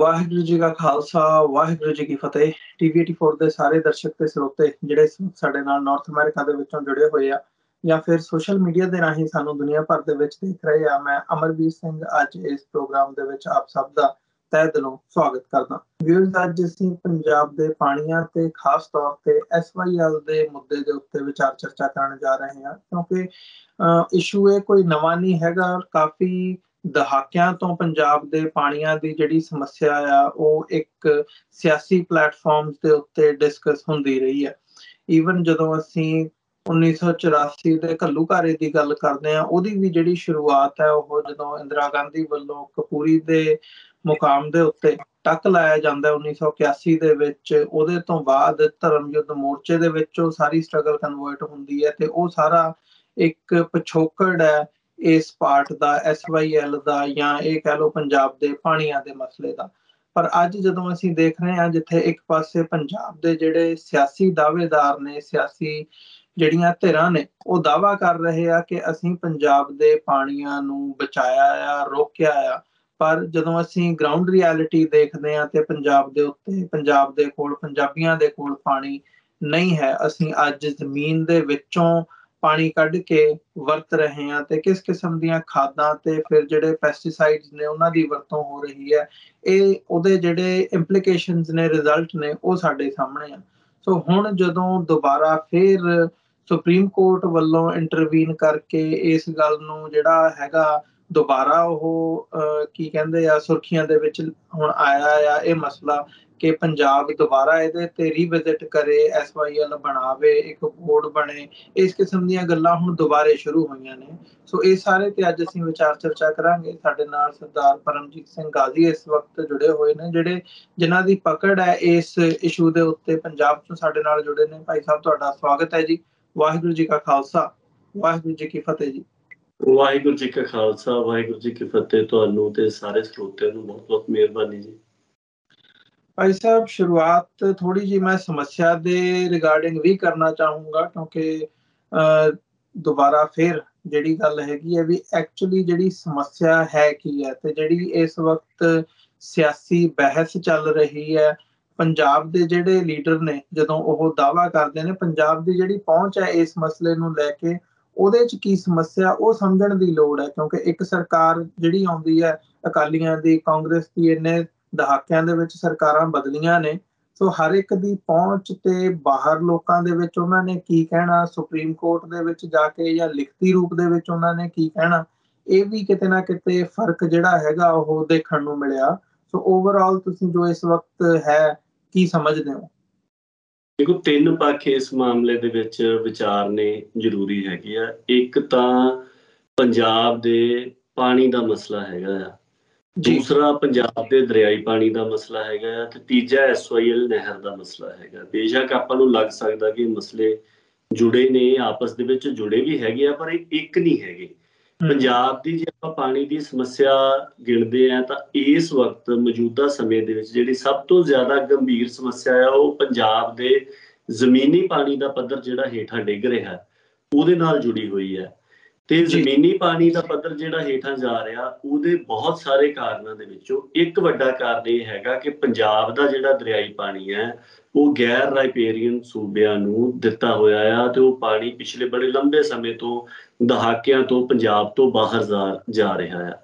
ਵਾਹਿਗੁਰੂ ਜੀ ਕਾ ਖਾਲਸਾ, ਵਾਹਿਗੁਰੂ ਜੀ ਕੀ ਫਤਿਹ। ਟੀਵੀ 84 ਦੇ ਸਾਰੇ ਦਰਸ਼ਕ ਤੇ ਸਰੋਤੇ ਜਿਹੜੇ ਸਾਡੇ ਨਾਲ ਨਾਰਥ ਅਮਰੀਕਾ ਦੇ ਵਿੱਚੋਂ ਜੁੜੇ ਹੋਏ ਆ ਜਾਂ ਫਿਰ ਸੋਸ਼ਲ ਮੀਡੀਆ ਦੇ ਰਾਹੀਂ ਸਾਨੂੰ ਦੁਨੀਆ ਭਰ ਦੇ ਵਿੱਚ ਦੇਖ ਰਹੇ ਆ, ਮੈਂ ਅਮਰਵੀਰ ਸਿੰਘ ਅੱਜ ਇਸ ਪ੍ਰੋਗਰਾਮ ਦੇ ਵਿੱਚ ਆਪ ਸਭ ਦਾ ਤਹਿ ਦਿਲੋਂ ਸਵਾਗਤ ਕਰਦਾ। ਵਿਊਅਰਸ, ਅੱਜ ਅਸੀਂ ਪੰਜਾਬ ਦੇ ਪਾਣੀਆਂ ਤੇ ਖਾਸ ਤੌਰ ਤੇ SYL ਦੇ ਮੁੱਦੇ ਦੇ ਉੱਤੇ ਵਿਚਾਰ ਚਰਚਾ ਕਰਨ ਜਾ ਰਹੇ ਹਾਂ, ਕਿਉਂਕਿ ਇਸ਼ੂ ਇਹ ਕੋਈ ਨਵਾਂ ਨਹੀਂ ਹੈਗਾ। ਕਾਫੀ ਦਹਾਕਿਆਂ ਤੋਂ ਪੰਜਾਬ ਦੇ ਪਾਣੀਆਂ ਦੀ ਜਿਹੜੀ ਸਮੱਸਿਆ ਆ ਉਹ ਇੱਕ ਸਿਆਸੀ ਪਲੇਟਫਾਰਮਸ ਦੇ ਉੱਤੇ ਡਿਸਕਸ ਹੁੰਦੀ ਰਹੀ ਹੈ। ਈਵਨ ਜਦੋਂ ਅਸੀਂ 1984 ਦੇ ਘੱਲੂਘਾਰੇ ਦੀ ਗੱਲ ਕਰਦੇ ਹਾਂ, ਉਹਦੀ ਵੀ ਜਿਹੜੀ ਸ਼ੁਰੂਆਤ ਹੈ ਉਹ ਜਦੋਂ ਇੰਦਰਾ ਗਾਂਧੀ ਵੱਲੋਂ ਕਪੂਰੀ ਦੇ ਮੁਕਾਮ ਦੇ ਉੱਤੇ ਟੱਕ ਲਾਇਆ ਜਾਂਦਾ 1981 ਦੇ ਵਿੱਚ, ਉਹਦੇ ਤੋਂ ਬਾਅਦ ਧਰਮ ਯੁੱਧ ਮੋਰਚੇ ਦੇ ਵਿੱਚ ਉਹ ਸਾਰੀ ਸਟਰਗਲ ਕਨਵਰਟ ਹੁੰਦੀ ਹੈ ਤੇ ਉਹ ਸਾਰਾ ਇੱਕ ਪਿਛੋਕੜ ਹੈ ਇਸ ਪਾਰਟ ਦਾ, SYL ਦਾ, ਜਾਂ ਇਹ ਕਹਿ ਲਓ ਪੰਜਾਬ ਦੇ ਪਾਣੀਆਂ ਦੇ ਮਸਲੇ ਦਾ। ਪਰ ਅੱਜ ਜਦੋਂ ਅਸੀਂ ਦੇਖ ਰਹੇ ਹਾਂ, ਜਿੱਥੇ ਇੱਕ ਪਾਸੇ ਪੰਜਾਬ ਦੇ ਜਿਹੜੇ ਸਿਆਸੀ ਦਾਅਵੇਦਾਰ ਨੇ, ਸਿਆਸੀ ਜਿਹੜੀਆਂ ਧਿਰਾਂ ਨੇ, ਉਹ ਦਾਅਵਾ ਕਰ ਰਹੇ ਆ ਕਿ ਅਸੀਂ ਪੰਜਾਬ ਦੇ ਪਾਣੀਆਂ ਨੂੰ ਬਚਾਇਆ ਆ, ਰੋਕਿਆ ਆ, ਪਰ ਜਦੋਂ ਅਸੀਂ ਗਰਾਊਂਡ ਰਿਐਲਿਟੀ ਦੇਖਦੇ ਹਾਂ ਤੇ ਪੰਜਾਬ ਦੇ ਉੱਤੇ, ਪੰਜਾਬ ਦੇ ਕੋਲ, ਪੰਜਾਬੀਆਂ ਦੇ ਕੋਲ ਪਾਣੀ ਨਹੀਂ ਹੈ। ਅਸੀਂ ਅੱਜ ਜ਼ਮੀਨ ਦੇ ਵਿੱਚੋਂ ਪਾਣੀ ਕੱਢ ਕੇ ਵਰਤ ਰਹੇ ਹਾਂ ਤੇ ਕਿਸ ਕਿਸਮ ਦੀਆਂ ਖਾਦਾਂ ਤੇ ਫਿਰ ਜਿਹੜੇ ਪੈਸਟੀਸਾਈਡਸ ਨੇ ਉਹਨਾਂ ਦੀ ਵਰਤੋਂ ਹੋ ਰਹੀ ਹੈ, ਇਹ ਉਹਦੇ ਜਿਹੜੇ ਇੰਪਲੀਕੇਸ਼ਨਸ ਨੇ, ਰਿਜ਼ਲਟ ਨੇ, ਉਹ ਸਾਡੇ ਸਾਹਮਣੇ ਆ। ਸੋ ਹੁਣ ਜਦੋਂ ਦੁਬਾਰਾ ਫਿਰ ਸੁਪਰੀਮ ਕੋਰਟ ਵੱਲੋਂ ਇੰਟਰਵੀਨ ਕਰਕੇ ਇਸ ਗੱਲ ਨੂੰ ਜਿਹੜਾ ਹੈਗਾ ਦੁਬਾਰਾ ਉਹ ਕੀ ਕਹਿੰਦੇ ਆ ਸੁਰਖੀਆਂ ਦੇ ਵਿੱਚ ਹੁਣ ਆਇਆ ਆ ਇਹ ਮਸਲਾ ਕਿ ਪੰਜਾਬ ਦੁਬਾਰਾ ਇਹਦੇ ਤੇ ਰੀਵਿਜ਼ਿਟ ਕਰੇ, SYL ਬਣਾਵੇ, ਇੱਕ ਬੋਰਡ ਬਣੇ, ਇਸ ਕਿਸਮ ਦੀਆਂ ਗੱਲਾਂ ਹੁਣ ਦੁਬਾਰੇ ਸ਼ੁਰੂ ਹੋਈਆਂ ਨੇ। ਸੋ ਇਹ ਸਾਰੇ ਤੇ ਅੱਜ ਅਸੀਂ ਵਿਚਾਰ ਚਰਚਾ ਕਰਾਂਗੇ। ਸਾਡੇ ਨਾਲ ਸਰਦਾਰ ਪਰਮਜੀਤ ਸਿੰਘ ਗਾਜ਼ੀ ਇਸ ਵਕਤ ਜੁੜੇ ਹੋਏ ਨੇ, ਜਿਨ੍ਹਾਂ ਦੀ ਪਕੜ ਹੈ ਇਸ ਇਸ਼ੂ ਦੇ ਉੱਤੇ, ਪੰਜਾਬ ਤੋਂ ਸਾਡੇ ਨਾਲ ਜੁੜੇ ਨੇ। ਭਾਈ ਸਾਹਿਬ, ਤੁਹਾਡਾ ਸਵਾਗਤ ਹੈ ਜੀ। ਵਾਹਿਗੁਰੂ ਜੀ ਕਾ ਖਾਲਸਾ, ਵਾਹਿਗੁਰੂ ਜੀ ਕੀ ਫਤਿਹ ਜੀ। ਵਾਹਿਗੁਰੂ ਜੀ ਕਾ ਖਾਲਸਾ, ਵਾਹਿਗੁਰੂ ਜੀ ਕੀ ਫਤਿਹ। ਤੁਹਾਨੂੰ ਤੇ ਸਾਰੇ ਸਰੋਤਿਆਂ ਨੂੰ ਬਹੁਤ ਬਹੁਤ ਮਿਹਰਬਾਨੀ ਜੀ। ਭਾਈ ਸਾਹਿਬ, ਸ਼ੁਰੂਆਤ ਥੋੜੀ ਜਿਹੀ ਮੈਂ ਸਮੱਸਿਆ ਦੇ ਰਿਗਾਰਡਿੰਗ ਵੀ ਕਰਨਾ ਚਾਹੂੰਗਾ, ਕਿਉਂਕਿ ਦੁਬਾਰਾ ਫਿਰ ਜਿਹੜੀ ਗੱਲ ਹੈਗੀ ਹੈ ਵੀ ਐਕਚੁਅਲੀ ਜਿਹੜੀ ਸਮੱਸਿਆ ਹੈ ਕੀ ਹੈ, ਤੇ ਜਿਹੜੀ ਇਸ ਵਕਤ ਸਿਆਸੀ ਬਹਿਸ ਚੱਲ ਰਹੀ ਹੈ। ਪੰਜਾਬ ਦੇ ਜਿਹੜੇ ਲੀਡਰ ਨੇ, ਜਦੋਂ ਉਹ ਦਾਅਵਾ ਕਰਦੇ ਨੇ, ਪੰਜਾਬ ਦੀ ਜਿਹੜੀ ਪਹੁੰਚ ਹੈ ਇਸ ਮਸਲੇ ਨੂੰ ਲੈ ਕੇ, ਉਹਦੇ 'ਚ ਕੀ ਸਮੱਸਿਆ ਉਹ ਸਮਝਣ ਦੀ ਲੋੜ ਹੈ। ਕਿਉਂਕਿ ਇੱਕ ਸਰਕਾਰ ਜਿਹੜੀ ਆਉਂਦੀ ਹੈ, ਅਕਾਲੀਆਂ ਦੀ, ਕਾਂਗਰਸ ਦੀ, ਇੰਨੇ ਦਹਾਕਿਆਂ ਦੇ ਵਿੱਚ ਸਰਕਾਰਾਂ ਬਦਲੀਆਂ ਨੇ, ਸੋ ਹਰ ਇੱਕ ਦੀ ਪਹੁੰਚ ਤੇ ਬਾਹਰ ਲੋਕਾਂ ਦੇ ਵਿੱਚ ਉਹਨਾਂ ਨੇ ਕੀ ਕਹਿਣਾ, ਸੁਪਰੀਮ ਕੋਰਟ ਦੇ ਵਿੱਚ ਜਾ ਕੇ ਜਾਂ ਲਿਖਤੀ ਰੂਪ ਦੇ ਵਿੱਚ ਉਹਨਾਂ ਨੇ ਕੀ ਕਹਿਣਾ, ਇਹ ਵੀ ਕਿਤੇ ਨਾ ਕਿਤੇ ਫਰਕ ਜਿਹੜਾ ਹੈਗਾ ਉਹ ਦੇਖਣ ਨੂੰ ਮਿਲਿਆ। ਸੋ ਓਵਰਆਲ ਤੁਸੀਂ ਜੋ ਇਸ ਵਕਤ ਹੈ ਕੀ ਸਮਝਦੇ ਹੋ? ਦੇਖੋ, ਤਿੰਨ ਪੱਖ ਇਸ ਮਾਮਲੇ ਦੇ ਵਿੱਚ ਵਿਚਾਰਨੇ ਜ਼ਰੂਰੀ ਹੈਗੇ ਆ। ਇੱਕ ਤਾਂ ਪੰਜਾਬ ਦੇ ਪਾਣੀ ਦਾ ਮਸਲਾ ਹੈਗਾ ਆ, ਦੂਸਰਾ ਪੰਜਾਬ ਦੇ ਦਰਿਆਈ ਪਾਣੀ ਦਾ ਮਸਲਾ ਹੈਗਾ ਆ, ਤੇ ਤੀਜਾ SYL ਨਹਿਰ ਦਾ ਮਸਲਾ ਹੈਗਾ। ਬੇਸ਼ੱਕ ਆਪਾਂ ਨੂੰ ਲੱਗ ਸਕਦਾ ਕਿ ਮਸਲੇ ਜੁੜੇ ਨੇ, ਆਪਸ ਦੇ ਵਿੱਚ ਜੁੜੇ ਵੀ ਹੈਗੇ ਆ, ਪਰ ਇਹ ਇੱਕ ਨਹੀਂ ਹੈਗੇ। ਪੰਜਾਬ ਦੀ ਜੇ ਆਪਾਂ ਪਾਣੀ ਦੀ ਸਮੱਸਿਆ ਗਿਣਦੇ ਆ ਤਾਂ ਇਸ ਵਕਤ ਮੌਜੂਦਾ ਸਮੇਂ ਦੇ ਵਿੱਚ ਜਿਹੜੀ ਸਭ ਤੋਂ ਜ਼ਿਆਦਾ ਗੰਭੀਰ ਸਮੱਸਿਆ ਆ ਉਹ ਪੰਜਾਬ ਦੇ ਜ਼ਮੀਨੀ ਪਾਣੀ ਦਾ ਪੱਧਰ ਜਿਹੜਾ ਹੇਠਾਂ ਡਿੱਗ ਰਿਹਾ ਉਹਦੇ ਨਾਲ ਜੁੜੀ ਹੋਈ ਹੈ। ਤੇ ਜ਼ਮੀਨੀ ਪਾਣੀ ਦਾ ਪੱਧਰ ਜਿਹੜਾ ਹੇਠਾਂ ਜਾ ਰਿਹਾ ਉਹਦੇ ਬਹੁਤ ਸਾਰੇ ਕਾਰਨਾਂ ਦੇ ਵਿੱਚੋਂ ਇੱਕ ਵੱਡਾ ਕਾਰਨ ਇਹ ਹੈਗਾ ਕਿ ਪੰਜਾਬ ਦਾ ਜਿਹੜਾ ਦਰਿਆਈ ਪਾਣੀ ਹੈ ਉਹ ਗੈਰ ਰਾਈਪੇਰੀਅਨ ਸੂਬਿਆਂ ਨੂੰ ਦਿੱਤਾ ਹੋਇਆ ਆ, ਤੇ ਉਹ ਪਾਣੀ ਪਿਛਲੇ ਬੜੇ ਲੰਬੇ ਸਮੇਂ ਤੋਂ, ਦਹਾਕਿਆਂ ਤੋਂ ਪੰਜਾਬ ਤੋਂ ਬਾਹਰ ਜਾ ਰਿਹਾ ਆ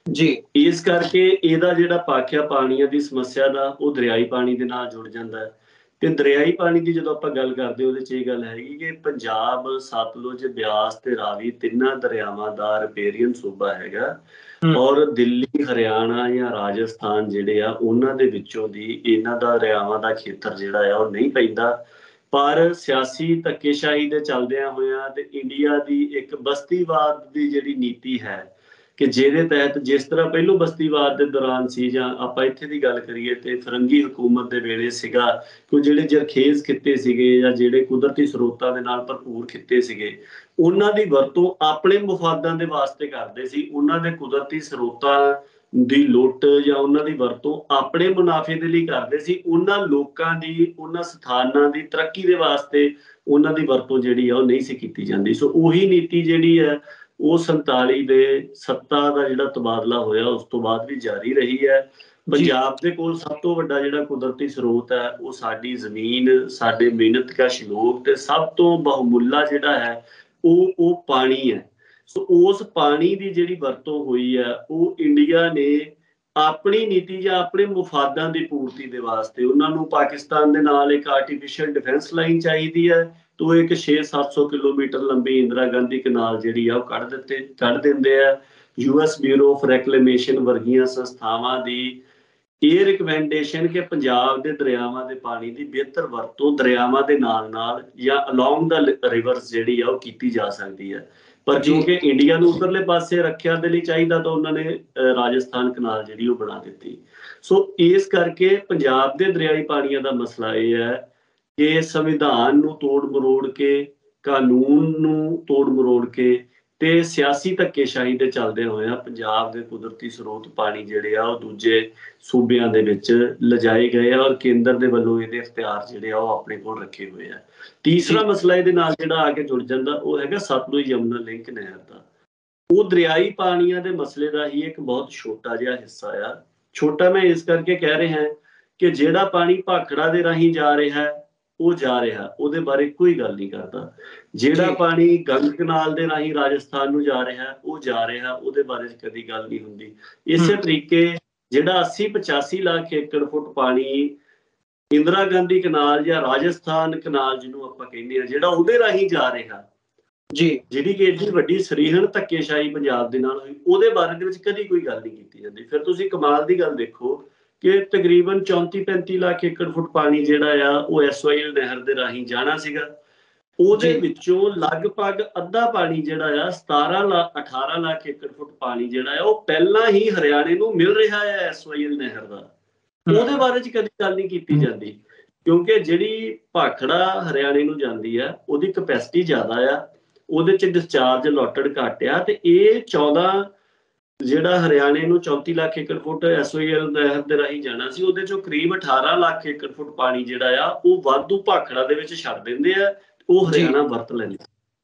ਜੀ। ਇਸ ਕਰਕੇ ਇਹਦਾ ਜਿਹੜਾ ਪੱਖ ਆ ਪਾਣੀਆਂ ਦੀ ਸਮੱਸਿਆ ਦਾ, ਉਹ ਦਰਿਆਈ ਪਾਣੀ ਦੇ ਨਾਲ ਜੁੜ ਜਾਂਦਾ ਹੈ। ਤੇ ਦਰਿਆਈ ਪਾਣੀ ਦੀ ਜਦੋਂ ਆਪਾਂ ਗੱਲ ਕਰਦੇ ਉਹਦੇ 'ਚ ਇਹ ਗੱਲ ਹੈਗੀ ਕਿ ਪੰਜਾਬ ਸਤਲੁਜ, ਬਿਆਸ ਤੇ ਰਾਵੀ ਤਿੰਨਾਂ ਦਰਿਆਵਾਂ ਦਾ ਰਿਪੇਰੀਅਨ ਸੂਬਾ ਹੈਗਾ, ਔਰ ਦਿੱਲੀ, ਹਰਿਆਣਾ ਜਾਂ ਰਾਜਸਥਾਨ ਜਿਹੜੇ ਆ ਉਹਨਾਂ ਦੇ ਵਿੱਚੋਂ ਦੀ ਇਹਨਾਂ ਦਾ ਦਰਿਆਵਾਂ ਦਾ ਖੇਤਰ ਜਿਹੜਾ ਆ ਉਹ ਨਹੀਂ ਪੈਂਦਾ। ਪਰ ਸਿਆਸੀ ਧੱਕੇਸ਼ਾਹੀ ਦੇ ਚੱਲਦਿਆਂ ਹੋਇਆਂ ਤੇ ਇੰਡੀਆ ਦੀ ਇੱਕ ਬਸਤੀਵਾਦ ਦੀ ਜਿਹੜੀ ਨੀਤੀ ਹੈ ਕਿ ਜਿਹਦੇ ਤਹਿਤ, ਜਿਸ ਤਰ੍ਹਾਂ ਪਹਿਲੋਂ ਬਸਤੀਵਾਦ ਦੇ ਦੌਰਾਨ ਸੀ, ਜਾਂ ਆਪਾਂ ਇੱਥੇ ਦੀ ਗੱਲ ਕਰੀਏ ਤੇ ਫਰੰਗੀ ਹਕੂਮਤ ਦੇ ਵੇਲੇ ਸੀਗਾ, ਕਿ ਜਿਹੜੇ ਜ਼ਰਖੇਜ਼ ਖਿੱਤੇ ਸੀਗੇ ਜਾਂ ਜਿਹੜੇ ਕੁਦਰਤੀ ਸਰੋਤਾਂ ਦੇ ਨਾਲ ਭਰਪੂਰ ਖਿੱਤੇ ਸੀਗੇ, ਉਹਨਾਂ ਦੀ ਵਰਤੋਂ ਆਪਣੇ ਮੁਫਾਦਾਂ ਦੇ ਵਾਸਤੇ ਕਰਦੇ ਸੀ। ਉਹਨਾਂ ਦੇ ਕੁਦਰਤੀ ਸਰੋਤਾਂ ਦੀ ਲੁੱਟ ਜਾਂ ਉਹਨਾਂ ਦੀ ਵਰਤੋਂ ਆਪਣੇ ਮੁਨਾਫੇ ਦੇ ਲਈ ਕਰਦੇ ਸੀ। ਉਹਨਾਂ ਲੋਕਾਂ ਦੀ, ਉਹਨਾਂ ਸਥਾਨਾਂ ਦੀ ਤਰੱਕੀ ਦੇ ਵਾਸਤੇ ਉਹਨਾਂ ਦੀ ਵਰਤੋਂ ਜਿਹੜੀ ਆ ਉਹ ਨਹੀਂ ਸੀ ਕੀਤੀ ਜਾਂਦੀ। ਸੋ ਉਹੀ ਨੀਤੀ ਜਿਹੜੀ ਹੈ ਉਹ 47 ਦੇ ਸੱਤਾ ਦਾ ਜਿਹੜਾ ਤਬਾਦਲਾ ਹੋਇਆ ਉਸ ਤੋਂ ਬਾਅਦ ਵੀ ਜਾਰੀ ਰਹੀ ਹੈ। ਪੰਜਾਬ ਦੇ ਕੋਲ ਸਭ ਤੋਂ ਵੱਡਾ ਜਿਹੜਾ ਕੁਦਰਤੀ ਸਰੋਤ ਹੈ ਉਹ ਸਾਡੀ ਜ਼ਮੀਨ, ਸਾਡੇ ਮਿਹਨਤਕਸ਼ ਲੋਕ ਤੇ ਸਭ ਤੋਂ ਬਹੁਮੁੱਲਾ ਜਿਹੜਾ ਹੈ ਉਹ ਪਾਣੀ ਹੈ। ਸੋ ਉਸ ਪਾਣੀ ਦੀ ਜਿਹੜੀ ਵਰਤੋਂ ਹੋਈ ਹੈ ਉਹ ਇੰਡੀਆ ਨੇ ਆਪਣੀ ਨੀਤੀ ਜਾਂ ਆਪਣੇ ਮੁਫਾਦਾਂ ਦੀ ਪੂਰਤੀ ਦੇ ਵਾਸਤੇ, ਉਹਨਾਂ ਨੂੰ ਪਾਕਿਸਤਾਨ ਦੇ ਨਾਲ ਇੱਕ ਆਰਟੀਫਿਸ਼ੀਅਲ ਡਿਫੈਂਸ ਲਾਈਨ ਚਾਹੀਦੀ ਹੈ, ਤੋ ਇੱਕ 600-700 ਕਿਲੋਮੀਟਰ ਲੰਬੀ ਇੰਦਰਾ ਗਾਂਧੀ ਕਨਾਲ ਜਿਹੜੀ ਆ ਉਹ ਕੱਢ ਦਿੰਦੇ ਆ। US ਬਿਊਰੋ ਆਫ ਰੈਕਲੇਮੇਸ਼ਨ ਵਰਗੀਆਂ ਸੰਸਥਾਵਾਂ ਦੀ ਇਹ ਰਿਕਮੈਂਡੇਸ਼ਨ ਕਿ ਪੰਜਾਬ ਦੇ ਦਰਿਆਵਾਂ ਦੇ ਪਾਣੀ ਦੀ ਬਿਹਤਰ ਵਰਤੋਂ ਦਰਿਆਵਾਂ ਦੇ ਨਾਲ ਜਾਂ ਅਲੋਂਗ ਦਾ ਰਿਵਰਸ ਜਿਹੜੀ ਆ ਉਹ ਕੀਤੀ ਜਾ ਸਕਦੀ ਹੈ। ਪਰ ਕਿਉਂਕਿ ਇੰਡੀਆ ਨੂੰ ਉਧਰਲੇ ਪਾਸੇ ਰੱਖਿਆ ਦੇ ਲਈ ਚਾਹੀਦਾ ਤਾਂ ਉਹਨਾਂ ਨੇ ਰਾਜਸਥਾਨ ਕਨਾਲ ਜਿਹੜੀ ਉਹ ਬਣਾ ਦਿੱਤੀ। ਸੋ ਇਸ ਕਰਕੇ ਪੰਜਾਬ ਦੇ ਦਰਿਆਈ ਪਾਣੀਆਂ ਦਾ ਮਸਲਾ ਇਹ ਹੈ ਕਿ ਸੰਵਿਧਾਨ ਨੂੰ ਤੋੜ ਮਰੋੜ ਕੇ, ਕਾਨੂੰਨ ਨੂੰ ਤੋੜ ਮਰੋੜ ਕੇ ਤੇ ਸਿਆਸੀ ਧੱਕੇਸ਼ਾਹੀ ਦੇ ਚੱਲਦੇ ਹੋਏ ਪੰਜਾਬ ਦੇ ਕੁਦਰਤੀ ਸਰੋਤ ਪਾਣੀ ਜਿਹੜੇ ਆ ਉਹ ਦੂਜੇ ਸੂਬਿਆਂ ਦੇ ਵਿੱਚ ਲਿਜਾਏ ਗਏ ਆ ਔਰ ਕੇਂਦਰ ਦੇ ਵੱਲੋਂ ਇਹਦੇ ਇਖਤਿਆਰ ਜਿਹੜੇ ਆ ਉਹ ਆਪਣੇ ਕੋਲ ਰੱਖੇ ਹੋਏ ਆ। ਤੀਸਰਾ ਮਸਲਾ ਇਹਦੇ ਨਾਲ ਜਿਹੜਾ ਆ ਕੇ ਜੁੜ ਜਾਂਦਾ ਉਹ ਹੈਗਾ ਸਤਲੁਜ ਯਮੁਨਾ ਲਿੰਕ ਨਹਿਰ ਦਾ। ਉਹ ਦਰਿਆਈ ਪਾਣੀਆਂ ਦੇ ਮਸਲੇ ਦਾ ਹੀ ਇੱਕ ਬਹੁਤ ਛੋਟਾ ਜਿਹਾ ਹਿੱਸਾ ਆ। ਛੋਟਾ ਮੈਂ ਇਸ ਕਰਕੇ ਕਹਿ ਰਿਹਾ ਕਿ ਜਿਹੜਾ ਪਾਣੀ ਭਾਖੜਾ ਦੇ ਰਾਹੀਂ ਜਾ ਰਿਹਾ ਉਹ ਜਾ ਰਿਹਾ, ਉਹਦੇ ਬਾਰੇ ਕੋਈ ਗੱਲ ਨਹੀਂ ਕਰਦਾ। ਜਿਹੜਾ ਪਾਣੀ ਗੰਗ ਕਨਾਲ ਦੇ ਰਾਹੀਂ ਰਾਜਸਥਾਨ ਨੂੰ ਜਾ ਰਿਹਾ ਉਹ ਜਾ ਰਿਹਾ, ਉਹਦੇ ਬਾਰੇ ਕਦੀ ਗੱਲ ਨਹੀਂ ਹੁੰਦੀ। ਇਸੇ ਤਰੀਕੇ ਜਿਹੜਾ 80-85 ਲੱਖ ਏਕੜ ਫੁੱਟ ਪਾਣੀ ਇੰਦਰਾ ਗਾਂਧੀ ਕਨਾਲ ਜਾਂ ਰਾਜਸਥਾਨ ਕਨਾਲ ਜਿਹਨੂੰ ਆਪਾਂ ਕਹਿੰਦੇ ਆ, ਜਿਹੜਾ ਉਹਦੇ ਰਾਹੀਂ ਜਾ ਰਿਹਾ ਜਿਹੜੀ ਕਿ ਏਡੀ ਵੱਡੀ ਸਰੀਹਣ ਧੱਕੇਸ਼ਾਹੀ ਪੰਜਾਬ ਦੇ ਨਾਲ ਹੋਈ, ਉਹਦੇ ਬਾਰੇ ਦੇ ਵਿੱਚ ਕਦੀ ਕੋਈ ਗੱਲ ਨਹੀਂ ਕੀਤੀ ਜਾਂਦੀ। ਫਿਰ ਤੁਸੀਂ ਕਮਾਲ ਦੀ ਗੱਲ ਦੇਖੋ ਕਿ ਤਕਰੀਬਨ 34-35 ਲੱਖ ਏਕੜ ਫੁੱਟ ਪਾਣੀ ਜਿਹੜਾ ਆ ਉਹ SYL ਨਹਿਰ ਦੇ ਰਾਹੀਂ ਜਾਣਾ ਸੀਗਾ। ਉਹਦੇ ਵਿੱਚੋਂ ਲਗਭਗ ਅੱਧਾ ਪਾਣੀ ਜਿਹੜਾ ਆ 18 ਲੱਖ ਏਕੜ ਫੁੱਟ ਪਾਣੀ ਜਿਹੜਾ ਆ ਉਹ ਪਹਿਲਾਂ ਹੀ ਹਰਿਆਣੇ ਨੂੰ ਮਿਲ ਰਿਹਾ ਹੈ SYL ਨਹਿਰ ਦਾ। ਉਹਦੇ ਬਾਰੇ ਚ ਕਦੀ ਗੱਲ ਨਹੀਂ ਕੀਤੀ ਜਾਂਦੀ ਕਿਉਂਕਿ ਜਿਹੜੀ ਭਾਖੜਾ ਹਰਿਆਣੇ ਨੂੰ ਜਾਂਦੀ ਆ ਉਹਦੀ ਕਪੈਸਿਟੀ ਜ਼ਿਆਦਾ ਆ, ਉਹਦੇ ਚ ਡਿਸਚਾਰਜ ਲੋਟਡ ਘੱਟ ਆ ਤੇ ਇਹ 14 ਜਿਹੜਾ ਹਰਿਆਣੇ ਨੂੰ 34 ਲੱਖ ਏਕੜ ਫੁੱਟ SYL ਨਹਿਰ ਦੇ ਰਾਹੀਂ ਜਾਣਾ ਸੀ, ਉਹਦੇ ਚੋਂ ਕਰੀਬ 18 ਲੱਖ ਏਕੜ ਫੁੱਟ ਪਾਣੀ ਜਿਹੜਾ ਆ ਉਹ ਵਾਧੂ ਭਾਖੜਾ ਦੇ ਵਿੱਚ ਛੱਡ ਦਿੰਦੇ ਆ, ਉਹ ਹਰਿਆਣਾ ਵਰਤ ਲੈਂਦਾ।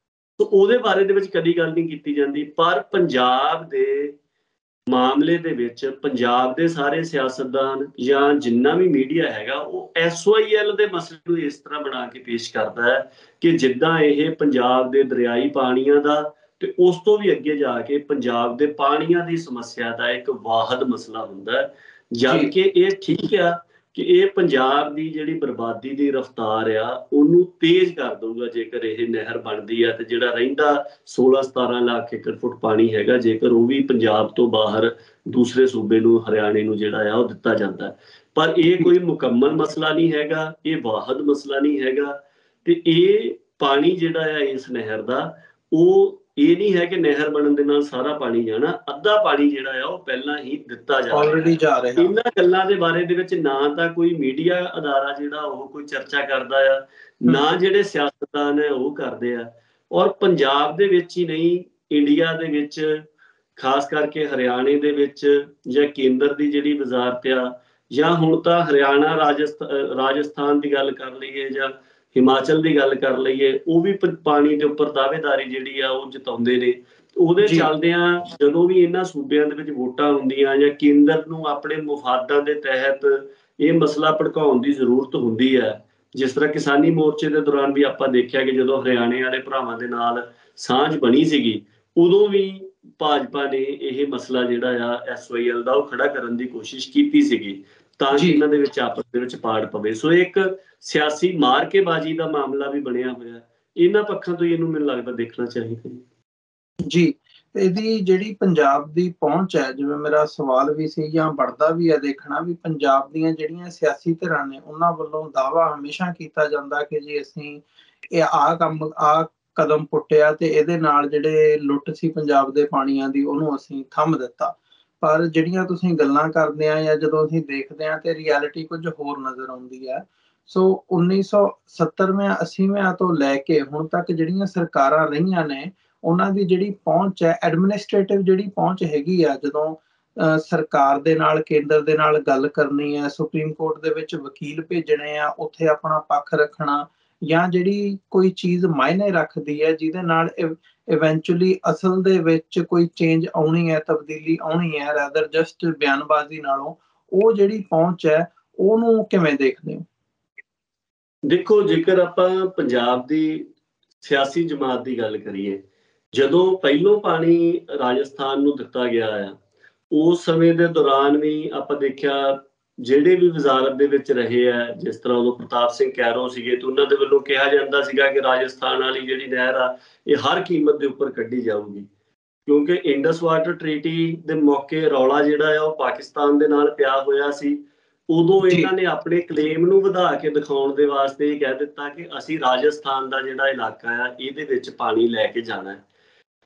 ਸੋ ਉਹਦੇ ਬਾਰੇ ਦੇ ਵਿੱਚ ਕਦੀ ਗੱਲ ਨਹੀਂ ਕੀਤੀ ਜਾਂਦੀ। ਪਰ ਪੰਜਾਬ ਦੇ ਮਾਮਲੇ ਦੇ ਵਿੱਚ ਪੰਜਾਬ ਦੇ ਸਾਰੇ ਸਿਆਸਤਦਾਨ ਜਾਂ ਜਿੰਨਾ ਵੀ ਮੀਡੀਆ ਹੈਗਾ ਉਹ SYL ਦੇ ਮਸਲੇ ਨੂੰ ਇਸ ਤਰ੍ਹਾਂ ਬਣਾ ਕੇ ਪੇਸ਼ ਕਰਦਾ ਹੈ ਕਿ ਜਿੱਦਾਂ ਇਹ ਪੰਜਾਬ ਦੇ ਦਰਿਆਈ ਪਾਣੀਆਂ ਦਾ ਤੇ ਉਸ ਤੋਂ ਵੀ ਅੱਗੇ ਜਾ ਕੇ ਪੰਜਾਬ ਦੇ ਪਾਣੀਆਂ ਦੀ ਸਮੱਸਿਆ ਦਾ ਇੱਕ ਵਾਹਦ ਮਸਲਾ ਹੁੰਦਾ ਹੈ। ਜਦ ਕਿ ਇਹ ਠੀਕ ਆ ਕਿ ਇਹ ਪੰਜਾਬ ਦੀ ਜਿਹੜੀ ਬਰਬਾਦੀ ਦੀ ਰਫ਼ਤਾਰ ਆ ਉਹਨੂੰ ਤੇਜ਼ ਕਰ ਦਊਗਾ ਜੇਕਰ ਇਹ ਨਹਿਰ ਬਣਦੀ ਆ ਤੇ ਜਿਹੜਾ ਰਹਿੰਦਾ 16-17 ਲੱਖ ਏਕੜ ਫੁੱਟ ਪਾਣੀ ਹੈਗਾ ਜੇਕਰ ਉਹ ਵੀ ਪੰਜਾਬ ਤੋਂ ਬਾਹਰ ਦੂਸਰੇ ਸੂਬੇ ਨੂੰ, ਹਰਿਆਣੇ ਨੂੰ ਜਿਹੜਾ ਆ ਉਹ ਦਿੱਤਾ ਜਾਂਦਾ। ਪਰ ਇਹ ਕੋਈ ਮੁਕੰਮਲ ਮਸਲਾ ਨਹੀਂ ਹੈਗਾ, ਇਹ ਵਾਹਦ ਮਸਲਾ ਨਹੀਂ ਹੈਗਾ। ਤੇ ਇਹ ਪਾਣੀ ਜਿਹੜਾ ਆ ਇਸ ਨਹਿਰ ਦਾ ਉਹ ਇਹ ਨਹੀਂ ਹੈ ਕਿ ਨਹਿਰ ਬਣਨ ਦੇ ਨਾਲ ਸਾਰਾ ਪਾਣੀ ਜਾਣਾ, ਅੱਧਾ ਪਾਣੀ ਜਿਹੜਾ ਆ ਉਹ ਪਹਿਲਾਂ ਹੀ ਦਿੱਤਾ ਜਾ ਰਿਹਾ। ਇਹਨਾਂ ਗੱਲਾਂ ਦੇ ਬਾਰੇ ਦੇ ਵਿੱਚ ਨਾ ਤਾਂ ਕੋਈ ਮੀਡੀਆ ਅਦਾਰਾ ਜਿਹੜਾ ਉਹ ਕੋਈ ਚਰਚਾ ਕਰਦਾ ਆ, ਨਾ ਜਿਹੜੇ ਸਿਆਸਤਦਾਨ ਹੈ ਉਹ ਕਰਦੇ ਆ। ਔਰ ਪੰਜਾਬ ਦੇ ਵਿੱਚ ਹੀ ਨਹੀਂ, ਇੰਡੀਆ ਦੇ ਵਿੱਚ ਖਾਸ ਕਰਕੇ ਹਰਿਆਣੇ ਦੇ ਵਿੱਚ ਜਾਂ ਕੇਂਦਰ ਦੀ ਜਿਹੜੀ ਵਜ਼ਾਰਤ ਆ ਜਾਂ ਹੁਣ ਤਾਂ ਹਰਿਆਣਾ ਰਾਜਸਥਾਨ ਦੀ ਗੱਲ ਕਰ ਲਈਏ ਜਾਂ ਹਿਮਾਚਲ ਦੀ ਗੱਲ ਕਰ ਲਈਏ, ਉਹ ਵੀ ਪਾਣੀ ਦੇ ਉੱਪਰ ਦਾਅਵੇਦਾਰੀ ਜਿਹੜੀ ਆ ਉਹ ਜਤਾਉਂਦੇ ਨੇ। ਉਹਦੇ ਚੱਲਦਿਆਂ ਜਦੋਂ ਵੀ ਇਹਨਾਂ ਸੂਬਿਆਂ ਦੇ ਵਿੱਚ ਵੋਟਾਂ ਹੁੰਦੀਆਂ ਜਾਂ ਕੇਂਦਰ ਨੂੰ ਆਪਣੇ ਮੁਫਾਦਾਂ ਦੇ ਤਹਿਤ ਇਹ ਮਸਲਾ ਭੜਕਾਉਣ ਦੀ ਜ਼ਰੂਰਤ ਹੁੰਦੀ ਹੈ, ਜਿਸ ਤਰ੍ਹਾਂ ਕਿਸਾਨੀ ਮੋਰਚੇ ਦੇ ਦੌਰਾਨ ਵੀ ਆਪਾਂ ਦੇਖਿਆ ਕਿ ਜਦੋਂ ਹਰਿਆਣੇ ਵਾਲੇ ਭਰਾਵਾਂ ਦੇ ਨਾਲ ਸਾਂਝ ਬਣੀ ਸੀਗੀ ਉਦੋਂ ਵੀ ਭਾਜਪਾ ਨੇ ਇਹ ਮਸਲਾ ਜਿਹੜਾ ਆ SYL ਦਾ ਉਹ ਖੜਾ ਕਰਨ ਦੀ ਕੋਸ਼ਿਸ਼ ਕੀਤੀ ਸੀਗੀ ਤਾਂ ਕਿ ਇਹਨਾਂ ਦੇ ਵਿੱਚ ਆਪਸ ਦੇ ਵਿੱਚ ਪਾੜ ਪਵੇ। ਸੋ ਇੱਕ ਸਿਆਸੀ ਮਾਰਕੇਬਾਜ਼ੀ ਦਾ ਮਾਮਲਾ ਵੀ ਬਣਿਆ ਹੋਇਆ। ਇਹਨਾਂ ਪੱਖਾਂ ਤੋਂ ਇਹਨੂੰ ਮੈਨੂੰ ਲੱਗਦਾ ਦੇਖਣਾ ਚਾਹੀਦਾ ਜੀ। ਇਹਦੀ ਜਿਹੜੀ ਪੰਜਾਬ ਦੀ ਪਹੁੰਚ ਹੈ, ਜਿਵੇਂ ਮੇਰਾ ਸਵਾਲ ਵੀ ਸੀ ਜਾਂ ਬਣਦਾ ਵੀ ਹੈ ਦੇਖਣਾ ਵੀ ਪੰਜਾਬ ਦੀਆਂ ਜਿਹੜੀਆਂ ਸਿਆਸੀ ਧਿਰਾਂ ਨੇ ਉਹਨਾਂ ਵੱਲੋਂ ਦਾਅਵਾ ਹਮੇਸ਼ਾ ਕੀਤਾ ਜਾਂਦਾ ਕਿ ਜੀ ਅਸੀਂ ਇਹ ਆਹ ਕਦਮ ਪੁੱਟਿਆ ਤੇ ਇਹਦੇ ਨਾਲ ਜਿਹੜੇ ਲੁੱਟ ਸੀ ਪੰਜਾਬ ਦੇ ਪਾਣੀਆਂ ਦੀ ਉਹਨੂੰ ਅਸੀਂ ਥੰਮ ਦਿੱਤਾ। ਪਰ ਜਿਹੜੀਆਂ ਤੁਸੀਂ ਗੱਲਾਂ ਕਰਦੇ ਆ ਜਾਂ ਜਦੋਂ ਅਸੀਂ ਦੇਖਦੇ ਹਾਂ ਤੇ ਰਿਐਲਿਟੀ ਕੁਝ ਹੋਰ ਨਜ਼ਰ ਆਉਂਦੀ ਹੈ। ਸੋ 1970ਵਿਆਂ 80ਵਿਆਂ ਤੋਂ ਲੈ ਕੇ ਹੁਣ ਤੱਕ ਜਿਹੜੀਆਂ ਸਰਕਾਰਾਂ ਰਹੀਆਂ ਨੇ ਉਹਨਾਂ ਦੀ ਜਿਹੜੀ ਪਹੁੰਚ ਹੈ, ਐਡਮਿਨਿਸਟ੍ਰੇਟਿਵ ਜਿਹੜੀ ਪਹੁੰਚ ਹੈਗੀ ਆ, ਜਦੋਂ ਸਰਕਾਰ ਦੇ ਨਾਲ, ਕੇਂਦਰ ਦੇ ਨਾਲ ਗੱਲ ਕਰਨੀ ਹੈ, ਸੁਪਰੀਮ ਕੋਰਟ ਦੇ ਵਿੱਚ ਵਕੀਲ ਭੇਜਣੇ ਆ, ਉੱਥੇ ਆਪਣਾ ਪੱਖ ਰੱਖਣਾ ਜਾਂ ਜਿਹੜੀ ਕੋਈ ਚੀਜ਼ ਮਾਇਨੇ ਰੱਖਦੀ ਹੈ ਜਿਹਦੇ ਨਾਲ ਇਵੈਂਚੁਅਲੀ ਅਸਲ ਦੇ ਵਿੱਚ ਕੋਈ ਚੇਂਜ ਆਉਣੀ ਹੈ, ਤਬਦੀਲੀ ਆਉਣੀ ਹੈ, ਰੈਦਰ ਜਸਟ ਬਿਆਨਬਾਜ਼ੀ ਨਾਲੋਂ ਉਹ ਜਿਹੜੀ ਪਹੁੰਚ ਹੈ ਉਹਨੂੰ ਕਿਵੇਂ ਦੇਖਦੇ ਹੋ? ਦੇਖੋ, ਜੇਕਰ ਆਪਾਂ ਪੰਜਾਬ ਦੀ ਸਿਆਸੀ ਜਮਾਤ ਦੀ ਗੱਲ ਕਰੀਏ, ਜਦੋਂ ਪਹਿਲੋਂ ਪਾਣੀ ਰਾਜਸਥਾਨ ਨੂੰ ਦਿੱਤਾ ਗਿਆ ਆ, ਉਸ ਸਮੇਂ ਦੇ ਦੌਰਾਨ ਵੀ ਆਪਾਂ ਦੇਖਿਆ ਜਿਹੜੇ ਵੀ ਵਜ਼ਾਰਤ ਦੇ ਵਿੱਚ ਰਹੇ ਆ, ਜਿਸ ਤਰ੍ਹਾਂ ਉਦੋਂ ਪ੍ਰਤਾਪ ਸਿੰਘ ਕੈਰੋਂ ਸੀਗੇ, ਤੇ ਉਹਨਾਂ ਦੇ ਵੱਲੋਂ ਕਿਹਾ ਜਾਂਦਾ ਸੀਗਾ ਕਿ ਰਾਜਸਥਾਨ ਵਾਲੀ ਜਿਹੜੀ ਨਹਿਰ ਆ, ਇਹ ਹਰ ਕੀਮਤ ਦੇ ਉੱਪਰ ਕੱਢੀ ਜਾਊਗੀ, ਕਿਉਂਕਿ ਇੰਡਸ ਵਾਟਰ ਟ੍ਰੀਟੀ ਦੇ ਮੌਕੇ ਰੌਲਾ ਜਿਹੜਾ ਆ ਉਹ ਪਾਕਿਸਤਾਨ ਦੇ ਨਾਲ ਪਿਆ ਹੋਇਆ ਸੀ। ਉਦੋਂ ਇਹਨਾਂ ਨੇ ਆਪਣੇ ਕਲੇਮ ਨੂੰ ਵਧਾ ਕੇ ਦਿਖਾਉਣ ਦੇ ਵਾਸਤੇ ਇਹ ਕਹਿ ਦਿੱਤਾ ਕਿ ਅਸੀਂ ਰਾਜਸਥਾਨ ਦਾ ਜਿਹੜਾ ਇਲਾਕਾ ਆ ਇਹਦੇ ਵਿੱਚ ਪਾਣੀ ਲੈ ਕੇ ਜਾਣਾ ਹੈ,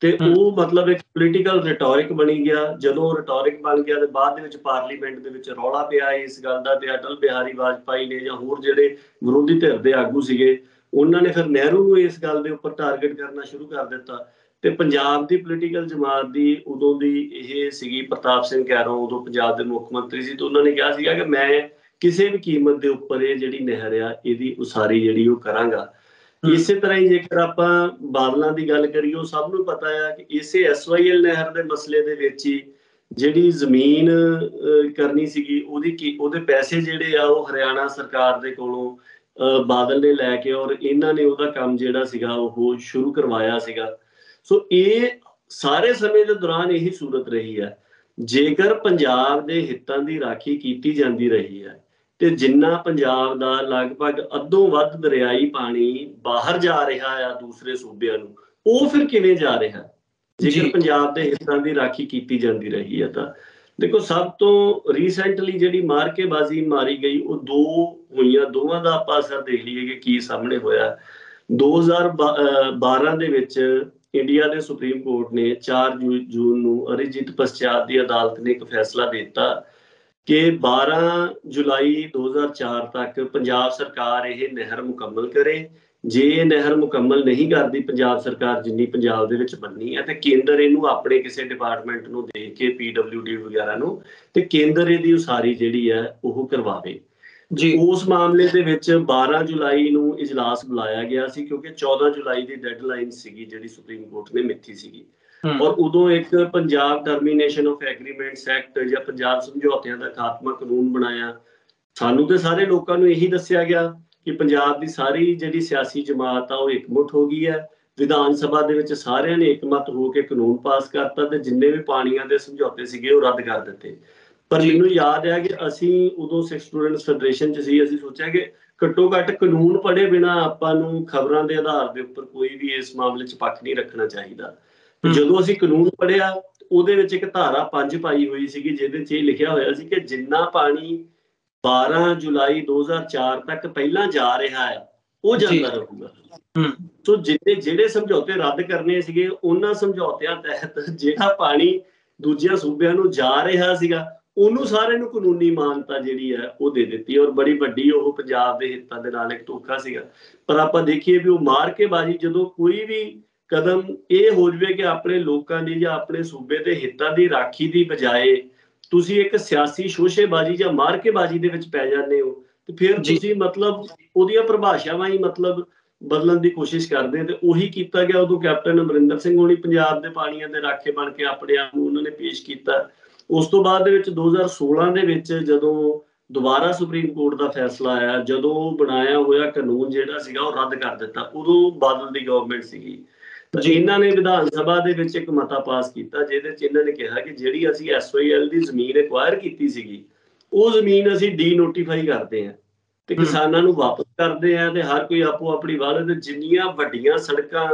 ਤੇ ਉਹ ਮਤਲਬ ਇੱਕ ਪੋਲੀਟੀਕਲ ਰਿਟੋਰਿਕ ਬਣੀ ਗਿਆ। ਜਦੋਂ ਰਿਟੋਰਿਕ ਬਣ ਗਿਆ ਤੇ ਬਾਅਦ ਦੇ ਵਿੱਚ ਪਾਰਲੀਮੈਂਟ ਦੇ ਵਿੱਚ ਰੌਲਾ ਪਿਆ ਇਸ ਗੱਲ ਦਾ, ਤੇ ਅਟਲ ਬਿਹਾਰੀ ਵਾਜਪਾਈ ਨੇ ਜਾਂ ਹੋਰ ਜਿਹੜੇ ਵਿਰੋਧੀ ਧਿਰ ਦੇ ਆਗੂ ਸੀਗੇ, ਉਹਨਾਂ ਨੇ ਫਿਰ ਨਹਿਰੂ ਨੂੰ ਇਸ ਗੱਲ ਦੇ ਉੱਪਰ ਟਾਰਗੇਟ ਕਰਨਾ ਸ਼ੁਰੂ ਕਰ ਦਿੱਤਾ। ਤੇ ਪੰਜਾਬ ਦੀ ਪੋਲੀਟੀਕਲ ਜਮਾਤ ਦੀ ਉਦੋਂ ਦੀ ਇਹ ਸੀਗੀ, ਪ੍ਰਤਾਪ ਸਿੰਘ ਕੈਰੋਂ ਉਦੋਂ ਪੰਜਾਬ ਦੇ ਮੁੱਖ ਮੰਤਰੀ ਸੀ, ਤੇ ਉਹਨਾਂ ਨੇ ਕਿਹਾ ਸੀਗਾ ਕਿ ਮੈਂ ਕਿਸੇ ਵੀ ਕੀਮਤ ਦੇ ਉੱਪਰ ਇਹ ਜਿਹੜੀ ਨਹਿਰ ਆ ਇਹਦੀ ਉਸਾਰੀ ਜਿਹੜੀ ਉਹ ਕਰਾਂਗਾ। ਇਸੇ ਤਰ੍ਹਾਂ ਹੀ ਜੇਕਰ ਆਪਾਂ ਬਾਦਲਾਂ ਦੀ ਗੱਲ ਕਰੀਏ, ਉਹ ਸਭ ਨੂੰ ਪਤਾ ਆ ਕਿ ਇਸੇ SYL ਨਹਿਰ ਦੇ ਮਸਲੇ ਦੇ ਵਿੱਚ ਹੀ ਜਿਹੜੀ ਜ਼ਮੀਨ ਕਰਨੀ ਸੀਗੀ, ਉਹਦੇ ਪੈਸੇ ਜਿਹੜੇ ਆ ਉਹ ਹਰਿਆਣਾ ਸਰਕਾਰ ਦੇ ਕੋਲੋਂ ਬਾਦਲ ਨੇ ਲੈ ਕੇ, ਔਰ ਇਹਨਾਂ ਨੇ ਉਹਦਾ ਕੰਮ ਜਿਹੜਾ ਸੀਗਾ ਉਹ ਸ਼ੁਰੂ ਕਰਵਾਇਆ ਸੀਗਾ। ਸੋ ਇਹ ਸਾਰੇ ਸਮੇਂ ਦੇ ਦੌਰਾਨ ਇਹੀ ਸੂਰਤ ਰਹੀ ਹੈ। ਜੇਕਰ ਪੰਜਾਬ ਦੇ ਹਿੱਤਾਂ ਦੀ ਰਾਖੀ ਕੀਤੀ ਜਾਂਦੀ ਰਹੀ ਹੈ, ਤੇ ਜਿੰਨਾ ਪੰਜਾਬ ਦਾ ਲਗਭਗ ਅੱਧੋਂ ਵੱਧ ਦਰਿਆਈ ਪਾਣੀ ਬਾਹਰ ਜਾ ਰਿਹਾ ਆ ਦੂਸਰੇ ਸੂਬਿਆਂ ਨੂੰ, ਉਹ ਫਿਰ ਕਿਵੇਂ ਜਾ ਰਿਹਾ ਜੇਕਰ ਪੰਜਾਬ ਦੇ ਹਿੱਤਾਂ ਦੀ ਰਾਖੀ ਕੀਤੀ ਜਾਂਦੀ ਰਹੀ ਹੈ? ਤਾਂ ਦੇਖੋ, ਸਭ ਤੋਂ ਰੀਸੈਂਟਲੀ ਜਿਹੜੀ ਮਾਰਕੇਬਾਜ਼ੀ ਮਾਰੀ ਗਈ ਉਹ ਦੋ ਹੋਈਆਂ, ਦੋਵਾਂ ਦਾ ਆਪਾਂ ਅਸਰ ਦੇਖ ਲਈਏ ਕਿ ਕੀ ਸਾਹਮਣੇ ਹੋਇਆ। 2012 ਦੇ ਵਿੱਚ ਇੰਡੀਆ ਦੇ ਸੁਪਰੀਮ ਕੋਰਟ ਨੇ 4 ਜੂਨ ਨੂੰ ਅਰਿਜੀਤ ਪਸ਼ਚਾਤ ਦੀ ਅਦਾਲਤ ਨੇ ਇੱਕ ਫੈਸਲਾ ਦੇ ਦਿੱਤਾ ਕਿ 12 ਜੁਲਾਈ 2004 ਤੱਕ ਪੰਜਾਬ ਸਰਕਾਰ ਇਹ ਨਹਿਰ ਮੁਕੰਮਲ ਕਰੇ। ਜੇ ਇਹ ਨਹਿਰ ਮੁਕੰਮਲ ਨਹੀਂ ਕਰਦੀ ਪੰਜਾਬ ਸਰਕਾਰ, ਜਿੰਨੀ ਪੰਜਾਬ ਦੇ ਵਿੱਚ ਬਣਨੀ ਹੈ, ਤੇ ਕੇਂਦਰ ਇਹਨੂੰ ਆਪਣੇ ਕਿਸੇ ਡਿਪਾਰਟਮੈਂਟ ਨੂੰ ਦੇ ਕੇ, PWD ਵਗੈਰਾ ਨੂੰ, ਤੇ ਕੇਂਦਰ ਇਹਦੀ ਉਸਾਰੀ ਜਿਹੜੀ ਹੈ ਉਹ ਕਰਵਾਵੇ। ਉਸ ਮਾਮਲੇ ਦੇ ਵਿੱਚ 12 ਜੁਲਾਈ ਨੂੰ ਇਜਲਾਸ ਬੁਲਾਇਆ ਗਿਆ ਸੀ, ਕਿਉਂਕਿ 14 ਜੁਲਾਈ ਦੀ ਡੈਡਲਾਈਨ ਸੀਗੀ ਜਿਹੜੀ ਸੁਪਰੀਮ ਕੋਰਟ ਨੇ ਮਿੱਥੀ ਸੀਗੀ। ਔਰ ਉਦੋਂ ਇੱਕ Punjab termination of agreements act ਜਾਂ ਪੰਜਾਬ ਸਮਝੌਤਿਆਂ ਦਾ ਖਾਤਮਾ ਕਾਨੂੰਨ ਬਣਾਇਆ। ਸਾਨੂੰ ਤੇ ਸਾਰੇ ਲੋਕਾਂ ਨੂੰ ਇਹੀ ਦੱਸਿਆ ਗਿਆ ਕਿ ਪੰਜਾਬ ਦੀ ਸਾਰੀ ਜਿਹੜੀ ਸਿਆਸੀ ਜਮਾਤ ਆ ਉਹ ਇਕਮੁੱਠ ਹੋ ਗਈ ਹੈ। ਵਿਧਾਨ ਸਭਾ ਦੇ ਵਿੱਚ ਸਾਰਿਆਂ ਨੇ ਇਕਮਤ ਹੋ ਕੇ ਕਾਨੂੰਨ ਪਾਸ ਕਰਤਾ, ਤੇ ਜਿੰਨੇ ਵੀ ਪਾਣੀਆਂ ਦੇ ਸਮਝੌਤੇ ਸੀਗੇ ਉਹ ਰੱਦ ਕਰ ਦਿੱਤੇ। ਪਰ ਮੈਨੂੰ ਯਾਦ ਹੈ ਕਿ ਅਸੀਂ ਉਦੋਂ ਸਿੱਖ ਸਟੂਡੈਂਟਸ ਫੈਡਰੇਸ਼ਨ 'ਚ ਸੀ, ਅਸੀਂ ਸੋਚਿਆ ਕਿ ਘੱਟੋ ਘੱਟ ਕਾਨੂੰਨ ਪੜ੍ਹੇ ਬਿਨਾਂ ਆਪਾਂ ਨੂੰ ਖਬਰਾਂ ਦੇ ਆਧਾਰ ਦੇ ਉੱਪਰ ਕੋਈ ਵੀ ਇਸ ਮਾਮਲੇ 'ਚ ਪੱਖ ਨਹੀਂ ਰੱਖਣਾ ਚਾਹੀਦਾ। ਜਦੋਂ ਅਸੀਂ ਕਾਨੂੰਨ ਪੜ੍ਹਿਆ, ਉਹਦੇ ਵਿੱਚ ਇੱਕ ਧਾਰਾ 5 ਪਾਈ ਹੋਈ ਸੀਗੀ, ਜਿਹਦੇ 'ਚ ਇਹ ਲਿਖਿਆ ਹੋਇਆ ਸੀ ਕਿ ਜਿੰਨਾ ਪਾਣੀ 12 ਜੁਲਾਈ 2004 ਤੱਕ ਪਹਿਲਾਂ ਜਾ ਰਿਹਾ ਹੈ ਉਹ ਜਾਂਦਾ ਰਹੂਗਾ। ਸੋ ਜਿਹੜੇ ਸਮਝੌਤੇ ਰੱਦ ਕਰਨੇ ਸੀਗੇ, ਉਹਨਾਂ ਸਮਝੌਤਿਆਂ ਤਹਿਤ ਜਿਹੜਾ ਪਾਣੀ ਦੂਜਿਆਂ ਸੂਬਿਆਂ ਨੂੰ ਜਾ ਰਿਹਾ ਸੀਗਾ, ਉਹਨੂੰ ਸਾਰਿਆਂ ਨੂੰ ਕਾਨੂੰਨੀ ਮਾਨਤਾ ਜਿਹੜੀ ਹੈ ਉਹ ਦੇ ਦਿੱਤੀ। ਔਰ ਬੜੀ ਵੱਡੀ ਉਹ ਪੰਜਾਬ ਦੇ ਹਿੱਤਾਂ ਦੇ ਨਾਲ ਇੱਕ ਧੋਖਾ ਸੀਗਾ। ਪਰ ਆਪਾਂ ਦੇਖੀਏ ਵੀ ਉਹ ਮਾਰਕੇਬਾਜ਼ੀ, ਜਦੋਂ ਕੋਈ ਵੀ ਕਦਮ ਇਹ ਹੋ ਜਾਵੇ ਕਿ ਆਪਣੇ ਲੋਕਾਂ ਦੀ ਜਾਂ ਆਪਣੇ ਸੂਬੇ ਦੇ ਹਿੱਤਾਂ ਦੀ ਰਾਖੀ ਦੀ ਬਜਾਏ ਤੁਸੀਂ ਇੱਕ ਸਿਆਸੀ ਸ਼ੋਸ਼ੇਬਾਜ਼ੀ ਜਾਂ ਮਾਰਕੇਬਾਜ਼ੀ ਦੇ ਵਿੱਚ ਪੈ ਜਾਂਦੇ ਹੋ, ਤੇ ਫਿਰ ਤੁਸੀਂ ਮਤਲਬ ਉਹਦੀਆਂ ਪਰਿਭਾਸ਼ਾਵਾਂ ਹੀ ਮਤਲਬ ਬਦਲਣ ਦੀ ਕੋਸ਼ਿਸ਼ ਕਰਦੇ। ਤੇ ਉਹੀ ਕੀਤਾ ਗਿਆ। ਉਦੋਂ ਕੈਪਟਨ ਅਮਰਿੰਦਰ ਸਿੰਘ ਹੋਣੀ ਪੰਜਾਬ ਦੇ ਪਾਣੀਆਂ ਦੇ ਰਾਖੇ ਬਣ ਕੇ ਆਪਣੇ ਆਪ ਨੂੰ ਉਹਨਾਂ ਨੇ ਪੇਸ਼ ਕੀਤਾ। ਉਸ ਤੋਂ ਬਾਅਦ ਦੇ ਵਿੱਚ 2016 ਦੇ ਵਿੱਚ ਜਦੋਂ ਦੁਬਾਰਾ ਸੁਪਰੀਮ ਕੋਰਟ ਦਾ ਫੈਸਲਾ ਆਇਆ, ਜਦੋਂ ਬਣਾਇਆ ਹੋਇਆ ਕਾਨੂੰਨ ਜਿਹੜਾ ਸੀਗਾ ਉਹ ਰੱਦ ਕਰ ਦਿੱਤਾ। ਉਦੋਂ ਬਾਦਲ ਦੀ ਗਵਰਨਮੈਂਟ ਸੀਗੀ। ਇਹਨਾਂ ਨੇ ਵਿਧਾਨ ਸਭਾ ਦੇ ਵਿੱਚ ਇੱਕ ਮਤਾ ਪਾਸ ਕੀਤਾ, ਜਿਹਦੇ ਚ ਇਹਨਾਂ ਨੇ ਕਿਹਾ ਕਿ ਜਿਹੜੀ ਅਸੀਂ SYL ਦੀ ਜ਼ਮੀਨ ਐਕਵਾਇਰ ਕੀਤੀ ਸੀਗੀ, ਉਹ ਜ਼ਮੀਨ ਅਸੀਂ ਡੀ-ਨੋਟੀਫਾਈ ਕਰਦੇ ਹਾਂ ਤੇ ਕਿਸਾਨਾਂ ਨੂੰ ਵਾਪਸ ਕਰਦੇ ਆ, ਤੇ ਹਰ ਕੋਈ ਆਪੋ ਆਪਣੀ ਵਾਲ। ਤੇ ਜਿੰਨੀਆਂ ਵੱਡੀਆਂ ਸੜਕਾਂ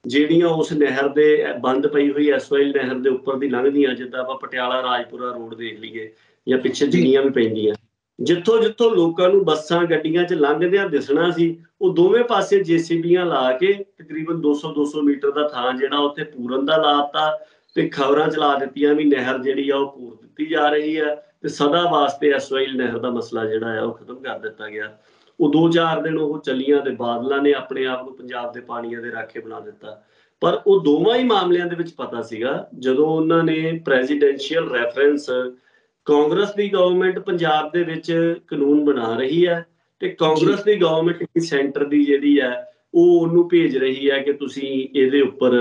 ਜਿਹੜੀਆਂ ਉਸ ਨਹਿਰ ਦੇ ਬੰਦ ਪਈ ਹੋਈ SYL ਨਹਿਰ ਦੇ ਉੱਪਰ ਦੀ ਲੰਘਦੀਆਂ, ਜਿੱਦਾਂ ਆਪਾਂ ਪਟਿਆਲਾ ਰਾਜਪੁਰਾ ਰੋਡ ਦੇਖ ਲਈਏ ਜਾਂ ਪਿੱਛੇ ਜਿੰਨੀਆਂ ਵੀ ਪੈਂਦੀਆਂ, ਜਿੱਥੋਂ ਜਿੱਥੋਂ ਲੋਕਾਂ ਨੂੰ ਬੱਸਾਂ ਗੱਡੀਆਂ 'ਚ ਲੰਘਦਿਆਂ ਦਿਸਣਾ ਸੀ, ਉਹ ਦੋਵੇਂ ਪਾਸੇ JCBਆਂ ਲਾ ਕੇ ਤਕਰੀਬਨ 200 ਮੀਟਰ ਦਾ ਥਾਂ ਜਿਹੜਾ ਉੱਥੇ ਪੂਰਨ ਦਾ ਲਾਤਾ, ਤੇ ਖਬਰਾਂ ਚਲਾ ਦਿੱਤੀਆਂ ਵੀ ਨਹਿਰ ਜਿਹੜੀ ਆ ਉਹ ਪੂਰ ਦਿੱਤੀ ਜਾ ਰਹੀ ਹੈ, ਤੇ ਸਦਾ ਵਾਸਤੇ SYL ਨਹਿਰ ਦਾ ਮਸਲਾ ਜਿਹੜਾ ਆ ਉਹ ਖਤਮ ਕਰ ਦਿੱਤਾ ਗਿਆ। ਉਹ 2-4 ਦਿਨ ਉਹ ਚੱਲੀਆਂ ਤੇ ਬਾਦਲਾਂ ਨੇ ਆਪਣੇ ਆਪ ਨੂੰ ਪੰਜਾਬ ਦੇ ਪਾਣੀਆਂ ਦੇ ਰਾਖੇ ਬਣਾ ਦਿੱਤਾ। ਪਰ ਉਹ ਦੋਵਾਂ ਹੀ ਮਾਮਲਿਆਂ ਦੇ ਵਿੱਚ ਪਤਾ ਸੀਗਾ, ਜਦੋਂ ਉਹਨਾਂ ਨੇ ਪ੍ਰੈਜ਼ੀਡੈਂਸ਼ੀਅਲ ਰੈਫਰੈਂਸ, ਕਾਂਗਰਸ ਦੀ ਗਵਰਨਮੈਂਟ ਪੰਜਾਬ ਦੇ ਵਿੱਚ ਕਾਨੂੰਨ ਬਣਾ ਰਹੀ ਹੈ, ਤੇ ਕਾਂਗਰਸ ਦੀ ਗਵਰਨਮੈਂਟ ਸੈਂਟਰ ਦੀ ਜਿਹੜੀ ਹੈ ਉਹ ਉਹਨੂੰ ਭੇਜ ਰਹੀ ਹੈ ਕਿ ਤੁਸੀਂ ਇਹਦੇ ਉੱਪਰ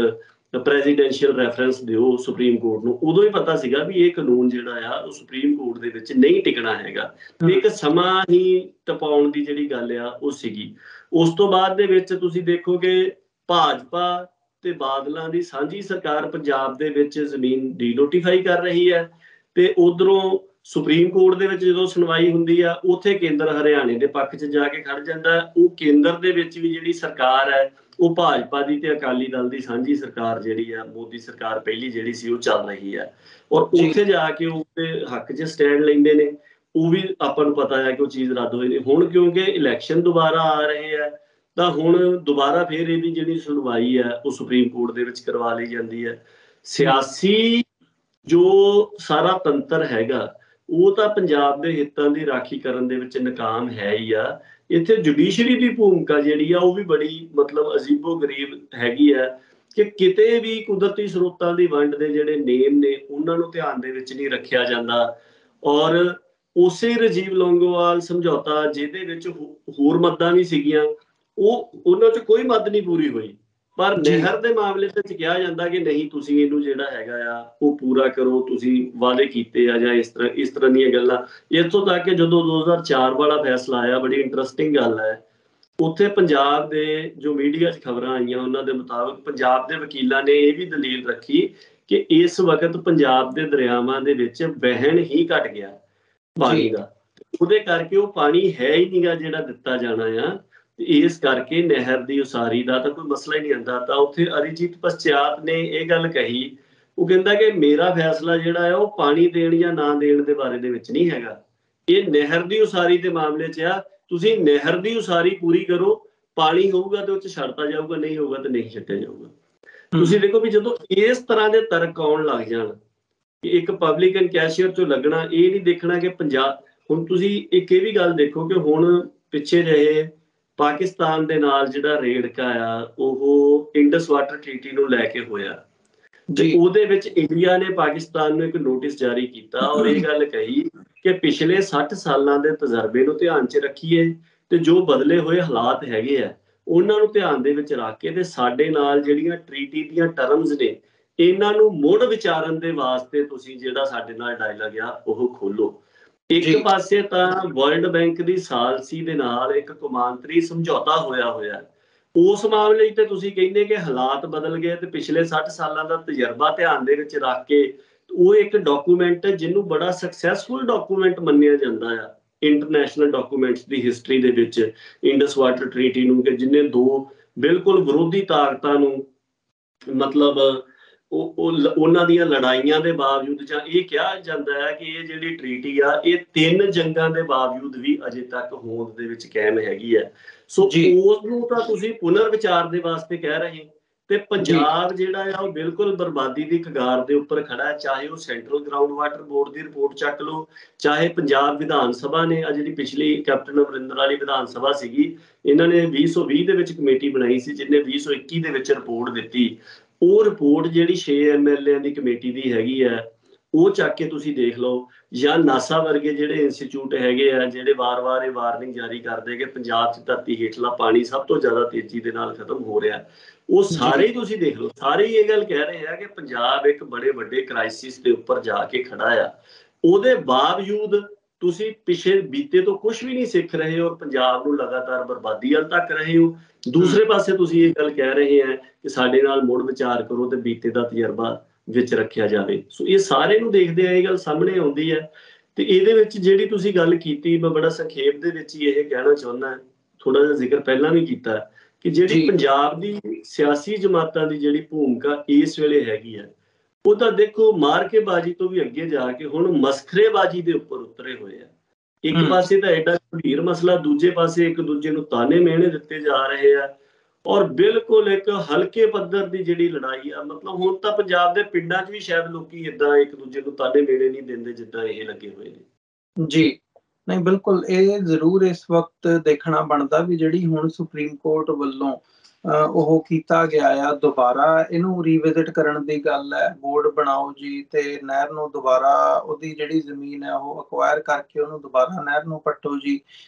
ਪ੍ਰੈਜ਼ੀਡੈਂਸ਼ੀਅਲ ਰੈਫਰੈਂਸ ਦਿਓ ਸੁਪਰੀਮ ਕੋਰਟ ਨੂੰ, ਉਦੋਂ ਹੀ ਪਤਾ ਸੀਗਾ ਵੀ ਇਹ ਕਾਨੂੰਨ ਜਿਹੜਾ ਆ ਉਹ ਸੁਪਰੀਮ ਕੋਰਟ ਦੇ ਵਿੱਚ ਨਹੀਂ ਟਿਕਣਾ ਹੈਗਾ। ਤੇ ਇੱਕ ਸਮਾਂ ਹੀ ਟਪਾਉਣ ਦੀ ਜਿਹੜੀ ਗੱਲ ਆ ਉਹ ਸੀਗੀ। ਉਸ ਤੋਂ ਬਾਅਦ ਦੇ ਵਿੱਚ ਤੁਸੀਂ ਦੇਖੋ ਕਿ ਭਾਜਪਾ ਤੇ ਬਾਦਲਾਂ ਦੀ ਸਾਂਝੀ ਸਰਕਾਰ ਪੰਜਾਬ ਦੇ ਵਿੱਚ ਜ਼ਮੀਨ ਡੀਨੋਟੀਫਾਈ ਕਰ ਰਹੀ ਹੈ, ਤੇ ਉਧਰੋਂ ਸੁਪਰੀਮ ਕੋਰਟ ਦੇ ਵਿੱਚ ਜਦੋਂ ਸੁਣਵਾਈ ਹੁੰਦੀ ਆ ਉੱਥੇ ਕੇਂਦਰ ਹਰਿਆਣੇ ਦੇ ਪੱਖ 'ਚ ਜਾ ਕੇ ਖੜ ਜਾਂਦਾ। ਉਹ ਕੇਂਦਰ ਦੇ ਵਿੱਚ ਵੀ ਜਿਹੜੀ ਸਰਕਾਰ ਹੈ ਉਹ ਭਾਜਪਾ ਦੀ ਤੇ ਅਕਾਲੀ ਦਲ ਦੀ ਸਾਂਝੀ ਸਰਕਾਰ ਜਿਹੜੀ ਆ, ਮੋਦੀ ਸਰਕਾਰ ਪਹਿਲੀ ਜਿਹੜੀ ਸੀ, ਉਹ ਚੱਲ ਰਹੀ ਹੈ। ਔਰ ਉੱਥੇ ਜਾ ਕੇ ਉਹਦੇ ਹੱਕ 'ਚ ਸਟੈਂਡ ਲੈਂਦੇ ਨੇ। ਉਹ ਵੀ ਆਪਾਂ ਨੂੰ ਪਤਾ ਹੈ ਕਿ ਉਹ ਚੀਜ਼ ਰੱਦ ਹੋਈ। ਹੁਣ ਕਿਉਂਕਿ ਇਲੈਕਸ਼ਨ ਦੁਬਾਰਾ ਆ ਰਹੇ ਆ, ਤਾਂ ਹੁਣ ਦੁਬਾਰਾ ਫਿਰ ਇਹਦੀ ਜਿਹੜੀ ਸੁਣਵਾਈ ਹੈ ਉਹ ਸੁਪਰੀਮ ਕੋਰਟ ਦੇ ਵਿੱਚ ਕਰਵਾ ਲਈ ਜਾਂਦੀ ਹੈ। ਸਿਆਸੀ ਜੋ ਸਾਰਾ ਤੰਤਰ ਹੈਗਾ ਉਹ ਤਾਂ ਪੰਜਾਬ ਦੇ ਹਿੱਤਾਂ ਦੀ ਰਾਖੀ ਕਰਨ ਦੇ ਵਿੱਚ ਨਾਕਾਮ ਹੈ ਹੀ ਆ। ਇੱਥੇ ਜੁਡੀਸ਼ਰੀ ਦੀ ਭੂਮਿਕਾ ਜਿਹੜੀ ਆ ਉਹ ਵੀ ਬੜੀ ਮਤਲਬ ਅਜੀਬੋ ਗਰੀਬ ਹੈਗੀ ਆ, ਕਿ ਕਿਤੇ ਵੀ ਕੁਦਰਤੀ ਸਰੋਤਾਂ ਦੀ ਵੰਡ ਦੇ ਜਿਹੜੇ ਨੇਮ ਨੇ ਉਹਨਾਂ ਨੂੰ ਧਿਆਨ ਦੇ ਵਿੱਚ ਨਹੀਂ ਰੱਖਿਆ ਜਾਂਦਾ। ਔਰ ਉਸੇ ਰਾਜੀਵ ਲੌਂਗੋਵਾਲ ਸਮਝੌਤਾ ਜਿਹਦੇ ਵਿੱਚ ਹੋਰ ਮੱਦਾਂ ਵੀ ਸੀਗੀਆਂ, ਉਹਨਾਂ 'ਚ ਕੋਈ ਮੱਦ ਨਹੀਂ ਪੂਰੀ ਹੋਈ। ਪਰ ਨਹਿਰ ਦੇ ਮਾਮਲੇ ਵਿੱਚ ਕਿਹਾ ਜਾਂਦਾ ਕਿ ਨਹੀਂ, ਤੁਸੀਂ ਇਹਨੂੰ ਜਿਹੜਾ ਹੈਗਾ ਆ ਉਹ ਪੂਰਾ ਕਰੋ, ਤੁਸੀਂ ਵਾਅਦੇ ਕੀਤੇ ਆ, ਜਾਂ ਇਸ ਤਰ੍ਹਾਂ ਦੀਆਂ ਗੱਲਾਂ। ਇੱਥੋਂ ਤੱਕ ਕਿ ਜਦੋਂ 2004 ਵਾਲਾ ਫੈਸਲਾ ਆਇਆ, ਬੜੀ ਇੰਟਰਸਟਿੰਗ ਗੱਲ ਹੈ, ਉੱਥੇ ਪੰਜਾਬ ਦੇ ਜੋ ਮੀਡੀਆ 'ਚ ਖਬਰਾਂ ਆਈਆਂ ਉਹਨਾਂ ਦੇ ਮੁਤਾਬਕ ਪੰਜਾਬ ਦੇ ਵਕੀਲਾਂ ਨੇ ਇਹ ਵੀ ਦਲੀਲ ਰੱਖੀ ਕਿ ਇਸ ਵਕਤ ਪੰਜਾਬ ਦੇ ਦਰਿਆਵਾਂ ਦੇ ਵਿੱਚ ਵਹਿਣ ਹੀ ਘਟ ਗਿਆ ਪਾਣੀ ਦਾ, ਉਹਦੇ ਕਰਕੇ ਉਹ ਪਾਣੀ ਹੈ ਹੀ ਨਹੀਂਗਾ ਜਿਹੜਾ ਦਿੱਤਾ ਜਾਣਾ ਆ। ਇਸ ਕਰਕੇ ਨਹਿਰ ਦੀ ਉਸਾਰੀ ਦਾ ਤਾਂ ਕੋਈ ਮਸਲਾ ਹੀ ਨਹੀਂ ਆਉਂਦਾ। ਤਾਂ ਉੱਥੇ ਅਰੀਜੀਤ ਪਸ਼ਚਾਤ ਨੇ ਇਹ ਗੱਲ ਕਹੀ, ਉਹ ਕਹਿੰਦਾ ਕਿ ਮੇਰਾ ਫੈਸਲਾ ਜਿਹੜਾ ਹੈ ਉਹ ਪਾਣੀ ਦੇਣ ਜਾਂ ਨਾ ਦੇਣ ਦੇ ਬਾਰੇ ਦੇ ਵਿੱਚ ਨਹੀਂ ਹੈਗਾ, ਇਹ ਨਹਿਰ ਦੀ ਉਸਾਰੀ ਦੇ ਮਾਮਲੇ 'ਚ ਆ। ਤੁਸੀਂ ਨਹਿਰ ਦੀ ਉਸਾਰੀ ਪੂਰੀ ਕਰੋ, ਪਾਣੀ ਹੋਊਗਾ ਤੇ ਉਹ 'ਚ ਛੱਡਤਾ ਜਾਊਗਾ, ਨਹੀਂ ਹੋਊਗਾ ਤੇ ਨਹੀਂ ਛੱਡਿਆ ਜਾਊਗਾ। ਤੁਸੀਂ ਦੇਖੋ ਵੀ ਜਦੋਂ ਇਸ ਤਰ੍ਹਾਂ ਦੇ ਤਰਕ ਆਉਣ ਲੱਗ ਜਾਣ, ਇੱਕ ਪਬਲਿਕ ਕੈਸ਼ੀਅਰ 'ਚੋਂ ਲੱਗਣਾ, ਇਹ ਨਹੀਂ ਦੇਖਣਾ ਕਿ ਪੰਜਾਬ। ਹੁਣ ਤੁਸੀਂ ਇੱਕ ਇਹ ਵੀ ਗੱਲ ਦੇਖੋ ਕਿ ਹੁਣ ਪਿੱਛੇ ਜਿਹੇ ਪਾਕਿਸਤਾਨ ਦੇ ਨਾਲ ਜਿਹੜਾ ਰੇੜਕਾ ਆ ਉਹ ਇੰਡਸ ਵਾਟਰ ਟ੍ਰੀਟੀ ਨੂੰ ਲੈ ਕੇ ਹੋਇਆ, ਤੇ ਉਹਦੇ ਵਿੱਚ ਇੰਡੀਆ ਨੇ ਪਾਕਿਸਤਾਨ ਨੂੰ ਇੱਕ ਨੋਟਿਸ ਜਾਰੀ ਕੀਤਾ ਔਰ ਇਹ ਗੱਲ ਕਹੀ ਕਿ ਪਿਛਲੇ 60 ਸਾਲਾਂ ਦੇ ਤਜਰਬੇ ਨੂੰ ਧਿਆਨ 'ਚ ਰੱਖੀਏ, ਤੇ ਜੋ ਬਦਲੇ ਹੋਏ ਹਾਲਾਤ ਹੈਗੇ ਆ ਉਹਨਾਂ ਨੂੰ ਧਿਆਨ ਦੇ ਵਿੱਚ ਰੱਖ ਕੇ, ਤੇ ਸਾਡੇ ਨਾਲ ਜਿਹੜੀਆਂ ਟ੍ਰੀਟੀ ਦੀਆਂ ਟਰਮਸ ਨੇ ਇਹਨਾਂ ਨੂੰ ਮੁੜ ਵਿਚਾਰਨ ਦੇ ਵਾਸਤੇ ਤੁਸੀਂ ਜਿਹੜਾ ਸਾਡੇ ਨਾਲ ਡਾਇਲਾਗ ਆ ਉਹ ਖੋਲੋ। ਇੱਕ ਪਾਸੇ ਤਾਂ ਵਰਲਡ ਬੈਂਕ ਦੀ ਸਾਲਸੀ ਦੇ ਨਾਲ ਇੱਕ ਕੌਮਾਂਤਰੀ ਸਮਝੌਤਾ ਹੋਇਆ, ਉਸ ਮਾਮਲੇ 'ਚ ਤੇ ਤੁਸੀਂ ਕਹਿੰਦੇ ਕਿ ਹਾਲਾਤ ਬਦਲ ਗਏ, ਤੇ ਪਿਛਲੇ 60 ਸਾਲਾਂ ਦਾ ਤਜਰਬਾ ਧਿਆਨ ਦੇ ਵਿੱਚ ਰੱਖ ਕੇ ਉਹ ਇੱਕ ਡਾਕੂਮੈਂਟ ਜਿਹਨੂੰ ਬੜਾ ਸਕਸੈਸਫੁਲ ਡਾਕੂਮੈਂਟ ਮੰਨਿਆ ਜਾਂਦਾ ਆ ਇੰਟਰਨੈਸ਼ਨਲ ਡਾਕੂਮੈਂਟਸ ਦੀ ਹਿਸਟਰੀ ਦੇ ਵਿੱਚ, ਇੰਡਸ ਵਾਟਰ ਟ੍ਰੀਟੀ ਨੂੰ, ਕਿ ਜਿਹਨੇ ਦੋ ਬਿਲਕੁਲ ਵਿਰੋਧੀ ਤਾਕਤਾਂ ਨੂੰ ਮਤਲਬ ਉਹਨਾਂ ਦੀਆਂ ਲੜਾਈਆਂ ਦੇ ਬਾਵਜੂਦ, ਜਾਂ ਇਹ ਕਿਹਾ ਜਾਂਦਾ ਹੈ ਕਿ ਇਹ ਜਿਹੜੀ ਟ੍ਰੀਟੀ ਆ ਇਹ 3 ਜੰਗਾਂ ਦੇ ਬਾਵਜੂਦ ਵੀ ਅਜੇ ਤੱਕ ਹੋਂਦ ਦੇ ਵਿੱਚ ਕਾਇਮ ਹੈਗੀ ਹੈ। ਸੋ ਉਸ ਨੂੰ ਤਾਂ ਤੁਸੀਂ ਪੁਨਰ ਵਿਚਾਰ ਦੇ ਵਾਸਤੇ ਕਹਿ ਰਹੇ, ਤੇ ਪੰਜਾਬ ਜਿਹੜਾ ਆ ਉਹ ਬਿਲਕੁਲ ਬਰਬਾਦੀ ਦੀ ਕਗਾਰ ਦੇ ਉੱਪਰ ਖੜਾ ਹੈ। ਚਾਹੇ ਉਹ ਸੈਂਟਰਲ ਗਰਾਊਂਡ ਵਾਟਰ ਬੋਰਡ ਦੀ ਰਿਪੋਰਟ ਚੱਕ ਲਓ, ਚਾਹੇ ਪੰਜਾਬ ਵਿਧਾਨ ਸਭਾ ਨੇ, ਜਿਹੜੀ ਪਿਛਲੀ ਕੈਪਟਨ ਅਮਰਿੰਦਰ ਵਾਲੀ ਵਿਧਾਨ ਸਭਾ ਸੀਗੀ, ਇਹਨਾਂ ਨੇ 2020 ਦੇ ਵਿੱਚ ਕਮੇਟੀ ਬਣਾਈ ਸੀ ਜਿਹਨੇ 2021 ਦੇ ਵਿੱਚ ਰਿਪੋਰਟ ਦਿੱਤੀ। ਉਹ ਰਿਪੋਰਟ ਜਿਹੜੀ 6 MLA ਦੀ ਕਮੇਟੀ ਦੀ ਹੈਗੀ ਹੈ, ਉਹ ਚੱਕ ਕੇ ਤੁਸੀਂ ਦੇਖ ਲਓ। ਜਾਂ ਨਾਸਾ ਵਰਗੇ ਜਿਹੜੇ ਇੰਸਟੀਚਿਊਟ ਹੈਗੇ ਆ ਜਿਹੜੇ ਵਾਰ-ਵਾਰ ਇਹ ਵਾਰਨਿੰਗ ਜਾਰੀ ਕਰਦੇ ਕਿ ਪੰਜਾਬ 'ਚ ਧਰਤੀ ਹੇਠਲਾ ਪਾਣੀ ਸਭ ਤੋਂ ਜ਼ਿਆਦਾ ਤੇਜ਼ੀ ਦੇ ਨਾਲ ਖਤਮ ਹੋ ਰਿਹਾ, ਉਹ ਸਾਰੇ ਹੀ ਤੁਸੀਂ ਦੇਖ ਲਓ, ਸਾਰੇ ਹੀ ਇਹ ਗੱਲ ਕਹਿ ਰਹੇ ਆ ਕਿ ਪੰਜਾਬ ਇੱਕ ਬੜੇ ਵੱਡੇ ਕ੍ਰਾਈਸਿਸ ਦੇ ਉੱਪਰ ਜਾ ਕੇ ਖੜਾ ਆ। ਉਹਦੇ ਬਾਵਜੂਦ ਤੁਸੀਂ ਪਿਛੇ ਬੀਤੇ ਤੋਂ ਕੁਝ ਵੀ ਨਹੀਂ ਸਿੱਖ ਰਹੇ ਔਰ ਪੰਜਾਬ ਨੂੰ ਲਗਾਤਾਰ ਬਰਬਾਦੀ ਵੱਲ ਧੱਕ ਰਹੇ ਹੋ। ਦੂਸਰੇ ਪਾਸੇ ਤੁਸੀਂ ਇਹ ਗੱਲ ਕਹਿ ਰਹੇ ਆ ਕਿ ਸਾਡੇ ਨਾਲ ਮੁੜ ਵਿਚਾਰ ਕਰੋ ਤੇ ਬੀਤੇ ਦਾ ਤਜਰਬਾ ਵਿੱਚ ਰੱਖਿਆ ਜਾਵੇ। ਸੋ ਇਹ ਸਾਰੇ ਨੂੰ ਦੇਖਦੇ ਆ ਇਹ ਗੱਲ ਸਾਹਮਣੇ ਆਉਂਦੀ ਹੈ। ਤੇ ਇਹਦੇ ਵਿੱਚ ਜਿਹੜੀ ਤੁਸੀਂ ਗੱਲ ਕੀਤੀ, ਮੈਂ ਬੜਾ ਸੰਖੇਪ ਦੇ ਵਿੱਚ ਹੀ ਇਹ ਕਹਿਣਾ ਚਾਹੁੰਦਾ, ਥੋੜਾ ਜਿਹਾ ਜ਼ਿਕਰ ਪਹਿਲਾਂ ਵੀ ਕੀਤਾ, ਕਿ ਜਿਹੜੀ ਪੰਜਾਬ ਦੀ ਸਿਆਸੀ ਜਮਾਤਾਂ ਦੀ ਜਿਹੜੀ ਭੂਮਿਕਾ ਇਸ ਵੇਲੇ ਹੈਗੀ ਹੈ, ਉਹ ਤਾਂ ਦੇਖੋ ਮਾਰਕੇਬਾਜ਼ੀ ਤੋਂ ਵੀ ਅੱਗੇ ਜਾ ਕੇ ਹੁਣ ਮਸਖਰੇਬਾਜ਼ੀ ਦੇ ਉੱਪਰ ਉਤਰੇ ਹੋਏ ਆ। ਇੱਕ ਪਾਸੇ ਤਾਂ ਐਡਾ ਗੰਭੀਰ ਮਸਲਾ, ਦੂਜੇ ਪਾਸੇ ਇੱਕ ਦੂਜੇ ਨੂੰ ਤਾਨੇ ਮਿਹਣੇ ਦਿੱਤੇ ਜਾ ਰਹੇ ਆ, ਔਰ ਬਿਲਕੁਲ ਇੱਕ ਹਲਕੇ ਪੱਧਰ ਦੀ ਜਿਹੜੀ ਲੜਾਈ ਆ। ਮਤਲਬ ਹੁਣ ਤਾਂ ਪੰਜਾਬ ਦੇ ਪਿੰਡਾਂ 'ਚ ਵੀ ਸ਼ਾਇਦ ਲੋਕੀ ਏਦਾਂ ਇੱਕ ਦੂਜੇ ਨੂੰ ਤਾਨੇ ਮਿਹਣੇ ਨਹੀਂ ਦਿੰਦੇ ਜਿੱਦਾਂ ਇਹ ਲੱਗੇ ਹੋਏ ਨੇ। ਜੀ ਨਹੀਂ, ਬਿਲਕੁਲ ਇਹ ਜ਼ਰੂਰ ਇਸ ਵਕਤ ਦੇਖਣਾ ਬਣਦਾ ਵੀ ਜਿਹੜੀ ਹੁਣ ਸੁਪਰੀਮ ਕੋਰਟ ਵੱਲੋਂ ਉਹ ਕੀਤਾ ਗਿਆ ਆ, ਦੁਬਾਰਾ ਇਹਨੂੰ ਰੀਵਿਜ਼ਿਟ ਕਰਨ ਦੀ ਗੱਲ ਹੈ। ਬੋਰਡ ਬਣਾਓ ਜੀ ਤੇ ਨਹਿਰ ਨੂੰ ਦੁਬਾਰਾ, ਉਹਦੀ ਜਿਹੜੀ ਜ਼ਮੀਨ ਹੈ ਉਹ ਅਕਵਾਇਰ ਕਰਕੇ ਉਹਨੂੰ ਦੁਬਾਰਾ ਨਹਿਰ ਨੂੰ ਪੱਟੋ ਜੀ,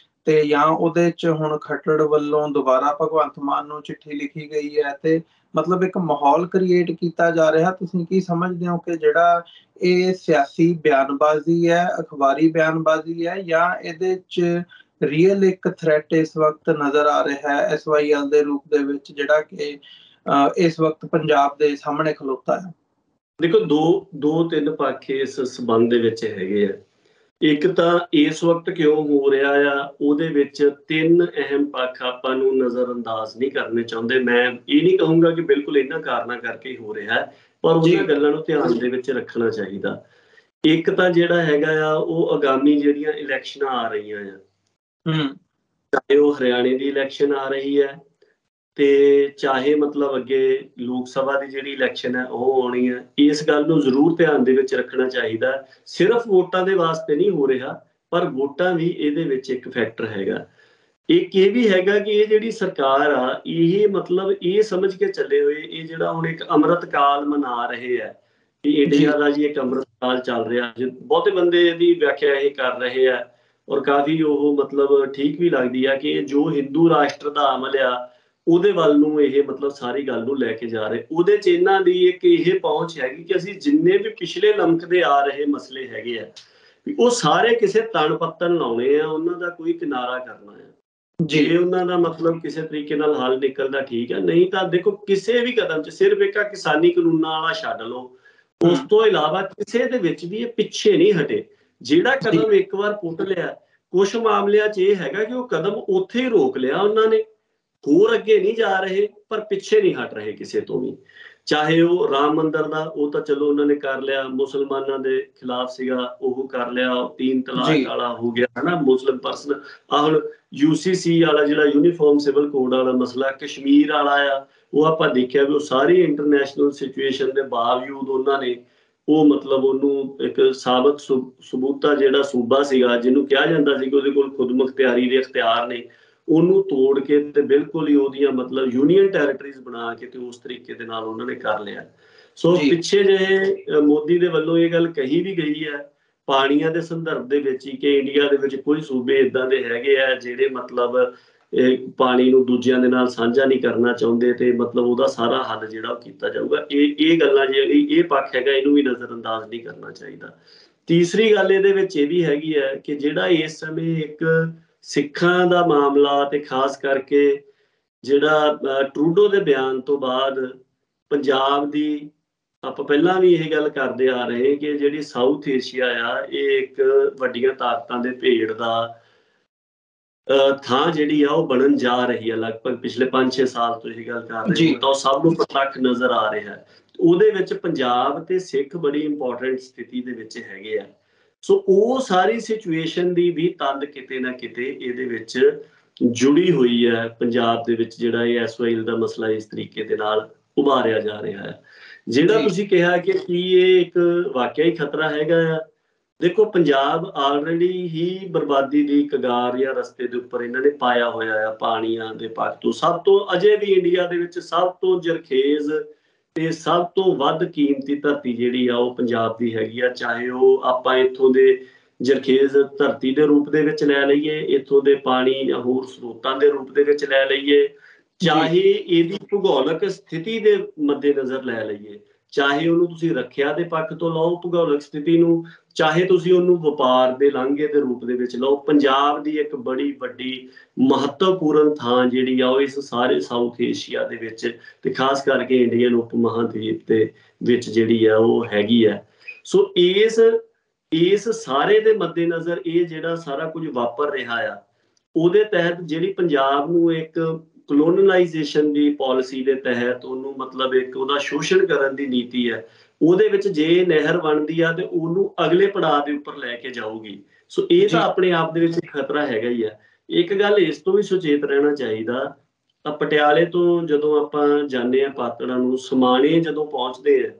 ਤੇ ਜਾਂ ਉਹਦੇ 'ਚ ਹੁਣ ਖੱਟੜ ਵੱਲੋਂ ਦੁਬਾਰਾ ਭਗਵੰਤ ਮਾਨ ਨੂੰ ਚਿੱਠੀ ਲਿਖੀ ਗਈ ਹੈ ਤੇ ਮਤਲਬ ਇੱਕ ਮਾਹੌਲ ਕ੍ਰੀਏਟ ਕੀਤਾ ਜਾ ਰਿਹਾ। ਤੁਸੀਂ ਕੀ ਸਮਝਦੇ ਹੋ ਕਿ ਜਿਹੜਾ ਇਹ ਸਿਆਸੀ ਬਿਆਨਬਾਜ਼ੀ ਹੈ, ਅਖਬਾਰੀ ਬਿਆਨਬਾਜ਼ੀ ਹੈ, ਜਾਂ ਇਹਦੇ 'ਚ ਰੀਅਲ ਇੱਕ ਥ੍ਰੈਟ ਇਸ ਵਕਤ ਨਜ਼ਰ ਆ ਰਿਹਾ ਹੈ SYL ਦੇ ਰੂਪ ਦੇ ਵਿੱਚ, ਜਿਹੜਾ ਕਿ ਇਸ ਵਕਤ ਪੰਜਾਬ ਦੇ ਸਾਹਮਣੇ ਖਲੋਤਾ ਹੈ? ਦੇਖੋ, ਦੋ ਤਿੰਨ ਪੱਖ ਇਸ ਸੰਬੰਧ ਦੇ ਵਿੱਚ ਹੈਗੇ ਆ। ਇੱਕ ਤਾਂ ਇਸ ਵਕਤ ਕਿਉਂ ਹੋ ਰਿਹਾ ਆ, ਉਹਦੇ ਵਿੱਚ ਤਿੰਨ ਅਹਿਮ ਪੱਖ ਆਪਾਂ ਨੂੰ ਨਜ਼ਰ ਅੰਦਾਜ਼ ਨਹੀਂ ਕਰਨੇ ਚਾਹੁੰਦੇ। ਮੈਂ ਇਹ ਨਹੀਂ ਕਹੂੰਗਾ ਕਿ ਬਿਲਕੁਲ ਇਹਨਾਂ ਕਾਰਨਾਂ ਕਰਕੇ ਹੀ ਹੋ ਰਿਹਾ ਹੈ, ਪਰ ਉਹਨਾਂ ਗੱਲਾਂ ਨੂੰ ਧਿਆਨ ਦੇ ਵਿੱਚ ਰੱਖਣਾ ਚਾਹੀਦਾ। ਇੱਕ ਤਾਂ ਜਿਹੜਾ ਹੈਗਾ ਆ, ਉਹ ਆਗਾਮੀ ਜਿਹੜੀਆਂ ਇਲੈਕਸ਼ਨਾਂ ਆ ਰਹੀਆਂ ਆ, ਚਾਹੇ ਉਹ ਹਰਿਆਣੇ ਦੀ ਇਲੈਕਸ਼ਨ ਆ ਰਹੀ ਹੈ ਤੇ ਚਾਹੇ ਮਤਲਬ ਅੱਗੇ ਲੋਕ ਸਭਾ ਦੀ ਜਿਹੜੀ ਇਲੈਕਸ਼ਨ ਹੈ ਉਹ ਆਉਣੀ ਹੈ। ਇਸ ਗੱਲ ਨੂੰ ਜ਼ਰੂਰ ਧਿਆਨ ਦੇ ਵਿੱਚ ਰੱਖਣਾ ਚਾਹੀਦਾ। ਸਿਰਫ ਵੋਟਾਂ ਦੇ ਵਾਸਤੇ ਨਹੀਂ ਹੋ ਰਿਹਾ, ਪਰ ਵੋਟਾਂ ਵੀ ਇਹਦੇ ਵਿੱਚ ਇੱਕ ਫੈਕਟਰ ਹੈਗਾ। ਇੱਕ ਇਹ ਵੀ ਹੈਗਾ ਕਿ ਇਹ ਜਿਹੜੀ ਸਰਕਾਰ ਆ, ਇਹ ਮਤਲਬ ਇਹ ਸਮਝ ਕੇ ਚੱਲੇ ਹੋਏ, ਇਹ ਜਿਹੜਾ ਹੁਣ ਇੱਕ ਅੰਮ੍ਰਿਤ ਕਾਲ ਮਨਾ ਰਹੇ ਆ ਕਿ ਇੰਡੀਆ ਦਾ ਜੀ ਇੱਕ ਅੰਮ੍ਰਿਤ ਕਾਲ ਚੱਲ ਰਿਹਾ। ਬਹੁਤੇ ਬੰਦੇ ਇਹਦੀ ਵਿਆਖਿਆ ਇਹ ਕਰ ਰਹੇ ਆ, ਔਰ ਕਾਫੀ ਉਹ ਮਤਲਬ ਠੀਕ ਵੀ ਲੱਗਦੀ ਆ ਕਿ ਜੋ ਹਿੰਦੂ ਰਾਸ਼ਟਰ ਦਾ ਅਮਲ ਆ ਉਹਦੇ ਵੱਲ ਨੂੰ ਇਹ ਮਤਲਬ ਸਾਰੀ ਗੱਲ ਨੂੰ ਲੈ ਕੇ ਜਾ ਰਹੇ। ਉਹਦੇ 'ਚ ਇਹਨਾਂ ਦੀ ਇੱਕ ਇਹ ਪਹੁੰਚ ਹੈਗੀ ਕਿ ਅਸੀਂ ਜਿੰਨੇ ਵੀ ਪਿਛਲੇ ਲਮਕਦੇ ਆ ਰਹੇ ਮਸਲੇ ਹੈਗੇ ਆ, ਉਹ ਸਾਰੇ ਕਿਸੇ ਤਣ ਪੱਤਣ ਲਾਉਣੇ ਆ, ਉਹਨਾਂ ਦਾ ਕੋਈ ਕਿਨਾਰਾ ਕਰਨਾ ਆ। ਜੇ ਉਹਨਾਂ ਦਾ ਮਤਲਬ ਕਿਸੇ ਤਰੀਕੇ ਨਾਲ ਹੱਲ ਨਿਕਲਦਾ ਠੀਕ ਹੈ, ਨਹੀਂ ਤਾਂ ਦੇਖੋ ਕਿਸੇ ਵੀ ਕਦਮ 'ਚ ਸਿਰਫ ਇੱਕ ਕਿਸਾਨੀ ਕਾਨੂੰਨਾਂ ਵਾਲਾ ਛੱਡ ਲਓ, ਉਸ ਤੋਂ ਇਲਾਵਾ ਕਿਸੇ ਦੇ ਵਿੱਚ ਵੀ ਇਹ ਪਿੱਛੇ ਨਹੀਂ ਹਟੇ। ਜਿਹੜਾ ਕਦਮ ਇੱਕ ਵਾਰ ਪੁੱਟ ਲਿਆ, ਕੁਛ ਮਾਮਲਿਆਂ 'ਚ ਇਹ ਹੈਗਾ ਕਿ ਉਹ ਕਦਮ ਉੱਥੇ ਹੀ ਰੋਕ ਲਿਆ ਉਹਨਾਂ ਨੇ, ਹੋਰ ਅੱਗੇ ਨਹੀਂ ਜਾ ਰਹੇ, ਪਰ ਪਿੱਛੇ ਨਹੀਂ ਹਟ ਰਹੇ ਕਿਸੇ ਤੋਂ ਵੀ। ਚਾਹੇ ਉਹ ਰਾਮ ਮੰਦਿਰ ਦਾ, ਉਹ ਤਾਂ ਚਲੋ ਉਹਨਾਂ ਨੇ ਕਰ ਲਿਆ, ਮੁਸਲਮਾਨਾਂ ਦੇ ਖਿਲਾਫ ਸੀਗਾ, ਉਹ ਕਰ ਲਿਆ, 3 ਤਲਾਕ ਵਾਲਾ ਹੋ ਗਿਆ ਹਨਾ, ਮੁਸਲਿਮ ਪਰਸਨ। ਆਹ ਹੁਣ UCC ਵਾਲਾ ਜਿਹੜਾ ਯੂਨੀਫਾਰਮ ਸਿਵਲ ਕੋਡ ਵਾਲਾ ਮਸਲਾ, ਕਸ਼ਮੀਰ ਵਾਲਾ ਆ, ਉਹ ਆਪਾਂ ਦੇਖਿਆ ਵੀ ਉਹ ਸਾਰੀ ਇੰਟਰਨੈਸ਼ਨਲ ਸਿਚੁਏਸ਼ਨ ਦੇ ਬਾਵਜੂਦ ਉਹਨਾਂ ਨੇ ਉਹ ਮਤਲਬ ਉਹਨੂੰ ਇੱਕ ਸਾਬਤ ਸਬੂਤਾ ਜਿਹੜਾ ਸੂਬਾ ਸੀਗਾ, ਜਿਹਨੂੰ ਕਿਹਾ ਜਾਂਦਾ ਸੀ ਕਿ ਉਹਦੇ ਕੋਲ ਖੁਦ ਮੁਖਤਿਆਰੀ ਦੇ ਅਖਤਿਆਰ ਨੇ, ਉਹਨੂੰ ਤੋੜ ਕੇ ਤੇ ਬਿਲਕੁਲ ਹੀ ਉਹਦੀਆਂ ਮਤਲਬ ਯੂਨੀਅਨ ਟੈਰੀਟਰੀਜ਼ ਬਣਾ ਕੇ ਤੇ ਉਸ ਤਰੀਕੇ ਦੇ ਨਾਲ ਉਹਨਾਂ ਨੇ ਕਰ ਲਿਆ। ਸੋ ਪਿੱਛੇ ਜਿਹੇ ਮੋਦੀ ਦੇ ਵੱਲੋਂ ਇਹ ਗੱਲ ਕਹੀ ਵੀ ਗਈ ਹੈ ਪਾਣੀਆਂ ਦੇ ਸੰਦਰਭ ਦੇ ਵਿੱਚ ਹੀ ਕਿ ਇੰਡੀਆ ਦੇ ਵਿੱਚ ਕੁਝ ਸੂਬੇ ਏਦਾਂ ਦੇ ਹੈਗੇ ਆ ਜਿਹੜੇ ਮਤਲਬ ਪਾਣੀ ਨੂੰ ਦੂਜਿਆਂ ਦੇ ਨਾਲ ਸਾਂਝਾ ਨਹੀਂ ਕਰਨਾ ਚਾਹੁੰਦੇ, ਤੇ ਮਤਲਬ ਉਹਦਾ ਸਾਰਾ ਹੱਲ ਜਿਹੜਾ ਉਹ ਕੀਤਾ ਜਾਊਗਾ। ਇਹ ਗੱਲਾਂ ਜਿਹੜੀ ਇਹ ਪੱਖ ਹੈਗਾ, ਇਹਨੂੰ ਵੀ ਨਜ਼ਰ ਅੰਦਾਜ਼ ਨਹੀਂ ਕਰਨਾ ਚਾਹੀਦਾ। ਤੀਸਰੀ ਗੱਲ ਇਹਦੇ ਵਿੱਚ ਇਹ ਵੀ ਹੈਗੀ ਹੈ ਕਿ ਜਿਹੜਾ ਇਸ ਸਮੇਂ ਇੱਕ ਸਿੱਖਾਂ ਦਾ ਮਾਮਲਾ, ਤੇ ਖਾਸ ਕਰਕੇ ਜਿਹੜਾ ਟਰੂਡੋ ਦੇ ਬਿਆਨ ਤੋਂ ਬਾਅਦ ਪੰਜਾਬ ਦੀ, ਆਪਾਂ ਪਹਿਲਾਂ ਵੀ ਇਹ ਗੱਲ ਕਰਦੇ ਆ ਰਹੇ ਕਿ ਜਿਹੜੀ ਸਾਊਥ ਏਸ਼ੀਆ ਆ, ਇਹ ਇੱਕ ਵੱਡੀਆਂ ਤਾਕਤਾਂ ਦੇ ਭੇੜ ਦਾ ਥਾਂ ਜਿਹੜੀ ਆ ਉਹ ਬਣਨ ਜਾ ਰਹੀ ਹੈ। ਲਗਭਗ ਪਿਛਲੇ 5-6 ਸਾਲ ਤੋਂ ਇਹ ਗੱਲ ਕਰ ਰਹੇ ਤਾਂ ਉਹ ਸਭ ਨੂੰ ਪ੍ਰਤੱਖ ਨਜ਼ਰ ਆ ਰਿਹਾ ਹੈ। ਉਹਦੇ ਵਿੱਚ ਪੰਜਾਬ ਤੇ ਸਿੱਖ ਬੜੀ ਇੰਪੋਰਟੈਂਟ ਸਥਿਤੀ ਦੇ ਵਿੱਚ ਹੈਗੇ ਆ। ਸੋ ਉਹ ਸਾਰੀ ਸਿਚੁਏਸ਼ਨ ਦੀ ਵੀ ਤੰਦ ਕਿਤੇ ਨਾ ਕਿਤੇ ਇਹਦੇ ਵਿੱਚ ਜੁੜੀ ਹੋਈ ਹੈ। ਪੰਜਾਬ ਦੇ ਵਿੱਚ ਜਿਹੜਾ ਇਹ SYL ਦਾ ਮਸਲਾ ਇਸ ਤਰੀਕੇ ਦੇ ਨਾਲ ਉਭਾਰਿਆ ਜਾ ਰਿਹਾ ਹੈ। ਜਿਹੜਾ ਤੁਸੀਂ ਕਿਹਾ ਕਿ ਕੀ ਇਹ ਇੱਕ ਵਾਕਿਆ ਹੀ ਖਤਰਾ ਹੈਗਾ ਆ, ਦੇਖੋ ਪੰਜਾਬ ਆਲਰੇਡੀ ਹੀ ਬਰਬਾਦੀ ਦੀ ਕਗਾਰ ਜਾਂ ਰਸਤੇ ਦੇ ਉੱਪਰ ਇਹਨਾਂ ਨੇ ਪਾਇਆ ਹੋਇਆ ਆ। ਪਾਣੀਆਂ ਦੇ ਪੱਖ ਤੋਂ ਸਭ ਤੋਂ ਅਜੇ ਵੀ ਇੰਡੀਆ ਦੇ ਵਿੱਚ ਸਭ ਤੋਂ ਜਰਖੇਜ਼ ਤੇ ਸਭ ਤੋਂ ਵੱਧ ਕੀਮਤੀ ਧਰਤੀ ਜਿਹੜੀ ਆ ਉਹ ਪੰਜਾਬ ਦੀ ਹੈਗੀ ਆ। ਚਾਹੇ ਉਹ ਆਪਾਂ ਇੱਥੋਂ ਦੇ ਜਰਖੇਜ਼ ਧਰਤੀ ਦੇ ਰੂਪ ਦੇ ਵਿੱਚ ਲੈ ਲਈਏ, ਇੱਥੋਂ ਦੇ ਪਾਣੀ ਜਾਂ ਹੋਰ ਸਰੋਤਾਂ ਦੇ ਰੂਪ ਦੇ ਵਿੱਚ ਲੈ ਲਈਏ, ਚਾਹੇ ਇਹਦੀ ਭੂਗੋਲਿਕ ਸਥਿਤੀ ਦੇ ਮੱਦੇਨਜ਼ਰ ਲੈ ਲਈਏ, ਚਾਹੇ ਉਹਨੂੰ ਤੁਸੀਂ ਰੱਖਿਆ ਦੇ ਪੱਖ ਤੋਂ ਲਓ ਭੂਗੋਲਿਕ ਸਥਿਤੀ ਨੂੰ, ਚਾਹੇ ਤੁਸੀਂ ਉਹਨੂੰ ਵਪਾਰ ਦੇ ਲਾਂਘੇ ਦੇ ਰੂਪ ਦੇ ਵਿੱਚ ਲਓ। ਪੰਜਾਬ ਦੀ ਇੱਕ ਬੜੀ ਵੱਡੀ ਮਹੱਤਵਪੂਰਨ ਥਾਂ ਜਿਹੜੀ ਆ ਉਹ ਇਸ ਸਾਰੇ ਸਾਊਥ ਏਸ਼ੀਆ ਦੇ ਵਿੱਚ ਤੇ ਖਾਸ ਕਰਕੇ ਇੰਡੀਅਨ ਉਪ ਮਹਾਂਦੀਪ ਦੇ ਵਿੱਚ ਜਿਹੜੀ ਆ ਉਹ ਹੈਗੀ ਆ। ਸੋ ਇਸ ਸਾਰੇ ਦੇ ਮੱਦੇਨਜ਼ਰ ਇਹ ਜਿਹੜਾ ਸਾਰਾ ਕੁਝ ਵਾਪਰ ਰਿਹਾ ਆ, ਉਹਦੇ ਤਹਿਤ ਜਿਹੜੀ ਪੰਜਾਬ ਨੂੰ ਇੱਕ ਕਲੋਨਲਾਈਜੇਸ਼ਨ ਦੀ ਪਾਲਿਸੀ ਦੇ ਤਹਿਤ ਉਹਨੂੰ ਮਤਲਬ ਇੱਕ ਉਹਦਾ ਸ਼ੋਸ਼ਣ ਕਰਨ ਦੀ ਨੀਤੀ ਹੈ, ਉਹਦੇ ਵਿੱਚ ਜੇ ਨਹਿਰ ਬਣਦੀ ਆ ਤੇ ਉਹਨੂੰ ਅਗਲੇ ਪੜਾਅ ਦੇ ਉੱਪਰ ਲੈ ਕੇ ਜਾਊਗੀ। ਸੋ ਇਹ ਤਾਂ ਆਪਣੇ ਆਪ ਦੇ ਵਿੱਚ ਖਤਰਾ ਹੈਗਾ ਹੀ ਆ। ਇੱਕ ਗੱਲ ਇਸ ਤੋਂ ਵੀ ਸੁਚੇਤ ਰਹਿਣਾ ਚਾਹੀਦਾ, ਪਟਿਆਲੇ ਤੋਂ ਜਦੋਂ ਆਪਾਂ ਜਾਂਦੇ ਹਾਂ ਪਾਤੜਾਂ ਨੂੰ, ਸਮਾਣੇ ਜਦੋਂ ਪਹੁੰਚਦੇ ਆ,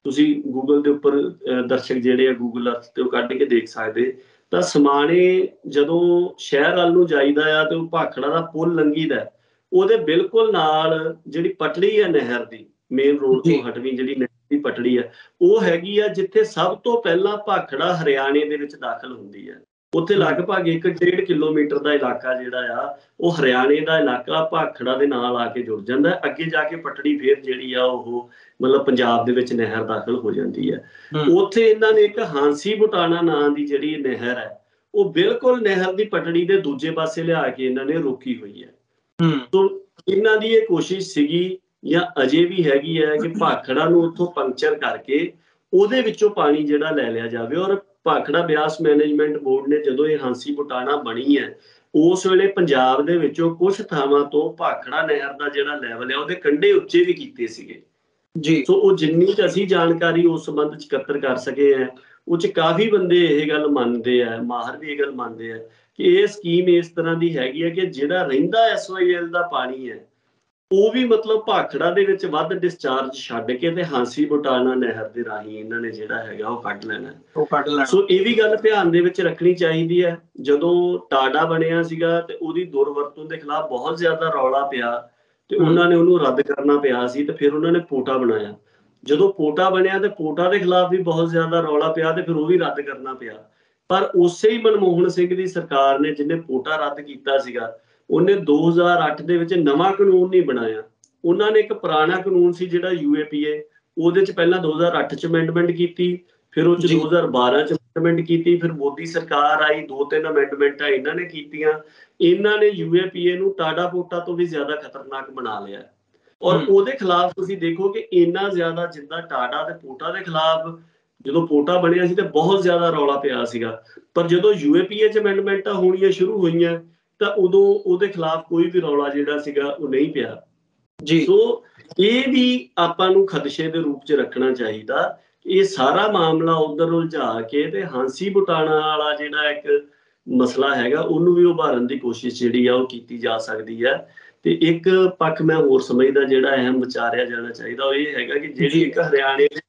ਤੁਸੀਂ ਗੂਗਲ ਦੇ ਉੱਪਰ ਦਰਸ਼ਕ ਜਿਹੜੇ ਆ ਗੂਗਲ ਅਰਥ ਤੇ ਉਹ ਕੱਢ ਕੇ ਦੇਖ ਸਕਦੇ, ਤਾਂ ਸਮਾਣੇ ਜਦੋਂ ਸ਼ਹਿਰ ਵੱਲ ਨੂੰ ਜਾਈਦਾ ਆ ਤੇ ਉਹ ਭਾਖੜਾ ਦਾ ਪੁਲ ਲੰਘੀਦਾ, ਉਹਦੇ ਬਿਲਕੁਲ ਨਾਲ ਜਿਹੜੀ ਪਟੜੀ ਹੈ ਨਹਿਰ ਦੀ, ਮੇਨ ਰੋਡ ਤੋਂ ਹਟਵੀਂ ਜਿਹੜੀ ਨਹਿਰ ਦੀ ਪਟੜੀ ਆ, ਉਹ ਹੈਗੀ ਆ ਜਿੱਥੇ ਸਭ ਤੋਂ ਪਹਿਲਾਂ ਭਾਖੜਾ ਹਰਿਆਣੇ ਦੇ ਵਿੱਚ ਦਾਖਲ ਹੁੰਦੀ ਹੈ। ਉੱਥੇ ਲਗਭਗ 1-1.5 ਕਿਲੋਮੀਟਰ ਦਾ ਇਲਾਕਾ ਜਿਹੜਾ ਆ ਉਹ ਹਰਿਆਣੇ ਦਾ ਇਲਾਕਾ ਭਾਖੜਾ ਦੇ ਨਾਲ ਆ ਕੇ ਜੁੜ ਜਾਂਦਾ। ਅੱਗੇ ਜਾ ਕੇ ਪਟੜੀ ਫੇਰ ਜਿਹੜੀ ਆ ਉਹ ਮਤਲਬ ਪੰਜਾਬ ਦੇ ਵਿੱਚ ਨਹਿਰ ਦਾਖਲ ਹੋ ਜਾਂਦੀ ਹੈ। ਉੱਥੇ ਇਹਨਾਂ ਨੇ ਇੱਕ ਹਾਂਸੀ ਬੁਟਾਣਾ ਨਾਂ ਦੀ ਜਿਹੜੀ ਨਹਿਰ ਹੈ ਉਹ ਬਿਲਕੁਲ ਨਹਿਰ ਦੀ ਪਟੜੀ ਦੇ ਦੂਜੇ ਪਾਸੇ ਲਿਆ ਕੇ ਇਹਨਾਂ ਨੇ ਰੋਕੀ ਹੋਈ ਹੈ। ਸੋ ਇਹਨਾਂ ਦੀ ਇਹ ਕੋਸ਼ਿਸ਼ ਸੀਗੀ ਜਾਂ ਅਜੇ ਵੀ ਹੈਗੀ ਹੈ ਕਿ ਭਾਖੜਾ ਨੂੰ ਉੱਥੋਂ ਪੰਕਚਰ ਕਰਕੇ ਉਹਦੇ ਵਿੱਚੋਂ ਪਾਣੀ ਜਿਹੜਾ ਲੈ ਲਿਆ ਜਾਵੇ। ਔਰ ਭਾਖੜਾ ਬਿਆਸ ਮੈਨੇਜਮੈਂਟ ਬੋਰਡ ਨੇ ਜਦੋਂ ਇਹ ਹਾਂਸੀ ਬੁਟਾਣਾ ਬਣੀ ਹੈ ਉਸ ਵੇਲੇ ਪੰਜਾਬ ਦੇ ਵਿੱਚੋਂ ਕੁਝ ਥਾਵਾਂ ਤੋਂ ਭਾਖੜਾ ਨਹਿਰ ਦਾ ਜਿਹੜਾ ਲੈਵਲ ਹੈ ਉਹਦੇ ਕੰਢੇ ਉੱਚੇ ਵੀ ਕੀਤੇ ਸੀਗੇ ਜੀ। ਸੋ ਉਹ ਜਿੰਨੀ ਕੁ ਅਸੀਂ ਜਾਣਕਾਰੀ ਉਸ ਸੰਬੰਧ ਚ ਇਕੱਤਰ ਕਰ ਸਕੇ ਹੈ ਉਹ ਚ ਕਾਫੀ ਬੰਦੇ ਇਹ ਗੱਲ ਮੰਨਦੇ ਆ, ਮਾਹਰ ਵੀ ਇਹ ਗੱਲ ਮੰਨਦੇ ਆ ਕਿ ਇਹ ਸਕੀਮ ਇਸ ਤਰ੍ਹਾਂ ਦੀ ਹੈਗੀ ਹੈ ਕਿ ਜਿਹੜਾ ਰਹਿੰਦਾ SYL ਦਾ ਪਾਣੀ ਹੈ ਉਹ ਵੀ ਮਤਲਬ ਭਾਖੜਾ ਦੇ ਵਿੱਚ ਵੱਧ ਡਿਸਚਾਰਜ ਛੱਡ ਕੇ ਤੇ ਹਾਂਸੀ ਬੁਟਾਣਾ ਨਹਿਰ ਦੇ ਰਾਹੀਂ ਇਹਨਾਂ ਨੇ ਜਿਹੜਾ ਹੈਗਾ ਉਹ ਕੱਢ ਲੈਣਾ। ਸੋ ਇਹ ਵੀ ਗੱਲ ਧਿਆਨ ਦੇ ਵਿੱਚ ਰੱਖਣੀ ਚਾਹੀਦੀ ਹੈ। ਜਦੋਂ ਟਾਡਾ ਬਣਿਆ ਸੀਗਾ ਤੇ ਉਹਦੀ ਦੁਰਵਰਤੋਂ ਦੇ ਖਿਲਾਫ ਬਹੁਤ ਜ਼ਿਆਦਾ ਰੌਲਾ ਪਿਆ ਤੇ ਉਹਨਾਂ ਨੇ ਉਹਨੂੰ ਰੱਦ ਕਰਨਾ ਪਿਆ ਸੀ ਤੇ ਫਿਰ ਉਹਨਾਂ ਨੇ ਪੋਟਾ ਬਣਾਇਆ। ਜਦੋਂ ਪੋਟਾ ਬਣਿਆ ਤੇ ਪੋਟਾ ਦੇ ਖਿਲਾਫ ਵੀ ਬਹੁਤ ਜ਼ਿਆਦਾ ਰੌਲਾ ਪਿਆ ਤੇ ਫਿਰ ਉਹ ਵੀ ਰੱਦ ਕਰਨਾ ਪਿਆ। ਪਰ ਉਸੇ ਹੀ ਮਨਮੋਹਨ ਸਿੰਘ ਦੀ ਸਰਕਾਰ ਨੇ ਜਿਹਨੇ ਪੋਟਾ ਰੱਦ ਕੀਤਾ ਸੀਗਾ ਉਹਨੇ 2008 ਦੇ ਵਿੱਚ ਨਵਾਂ ਕਾਨੂੰਨ ਨਹੀਂ ਬਣਾਇਆ। ਉਹਨਾਂ ਨੇ ਇੱਕ ਪੁਰਾਣਾ ਕਾਨੂੰਨ ਸੀ ਜਿਹੜਾ UAPA ਉਹਦੇ ਚ ਪਹਿਲਾਂ 2008 ਚ ਅਮੈਂਡਮੈਂਟ ਕੀਤੀ, ਫਿਰ ਉਹ ਚ 2012 ਚ ਅਮੈਂਡਮੈਂਟ ਕੀਤੀ, ਫਿਰ ਮੋਦੀ ਸਰਕਾਰ ਆਈ 2-3 ਅਮੈਂਡਮੈਂਟਾਂ ਇਹਨਾਂ ਨੇ ਕੀਤੀਆਂ। ਇਹਨਾਂ ਨੇ UAPA ਨੂੰ ਟਾਡਾ ਪੋਟਾ ਤੋਂ ਵੀ ਜ਼ਿਆਦਾ ਖਤਰਨਾਕ ਬਣਾ ਲਿਆ। ਔਰ ਉਹਦੇ ਖਿਲਾਫ ਤੁਸੀਂ ਦੇਖੋ ਕਿ ਇੰਨਾ ਜ਼ਿਆਦਾ ਜਿੱਦਾਂ ਟਾਡਾ ਤੇ ਪੋਟਾ ਦੇ ਖਿਲਾਫ ਜਦੋਂ ਪੋਟਾ ਬਣਿਆ ਸੀ ਤੇ ਬਹੁਤ ਜ਼ਿਆਦਾ ਰੌਲਾ ਪਿਆ ਸੀਗਾ, ਪਰ ਜਦੋਂ UAPA ਚ ਅਮੈਂਡਮੈਂਟਾਂ ਹੋਣੀਆਂ ਸ਼ੁਰੂ ਹੋਈਆਂ ਤਾਂ ਉਦੋਂ ਉਹਦੇ ਖਿਲਾਫ ਕੋਈ ਵੀ ਰੌਲਾ ਜਿਹੜਾ ਸੀਗਾ ਉਹ ਨਹੀਂ ਪਿਆ ਜੀ। ਸੋ ਇਹ ਵੀ ਆਪਾਂ ਨੂੰ ਖਦਸ਼ੇ ਦੇ ਰੂਪ ਚ ਰੱਖਣਾ ਚਾਹੀਦਾ। ਇਹ ਸਾਰਾ ਮਾਮਲਾ ਉਧਰ ਉਲਝਾ ਕੇ ਤੇ ਹਾਂਸੀ ਬੁਟਾਣਾ ਵਾਲਾ ਜਿਹੜਾ ਇੱਕ ਮਸਲਾ ਹੈਗਾ ਉਹਨੂੰ ਵੀ ਉਭਾਰਨ ਦੀ ਕੋਸ਼ਿਸ਼ ਜਿਹੜੀ ਆ ਉਹ ਕੀਤੀ ਜਾ ਸਕਦੀ ਹੈ। ਤੇ ਇੱਕ ਪੱਖ ਮੈਂ ਹੋਰ ਸਮਝਦਾ ਜਿਹੜਾ ਅਹਿਮ ਵਿਚਾਰਿਆ ਜਾਣਾ ਚਾਹੀਦਾ ਉਹ ਇਹ ਹੈਗਾ ਕਿ ਜਿਹੜੀ ਇੱਕ ਹਰਿਆਣੇ ਦੇ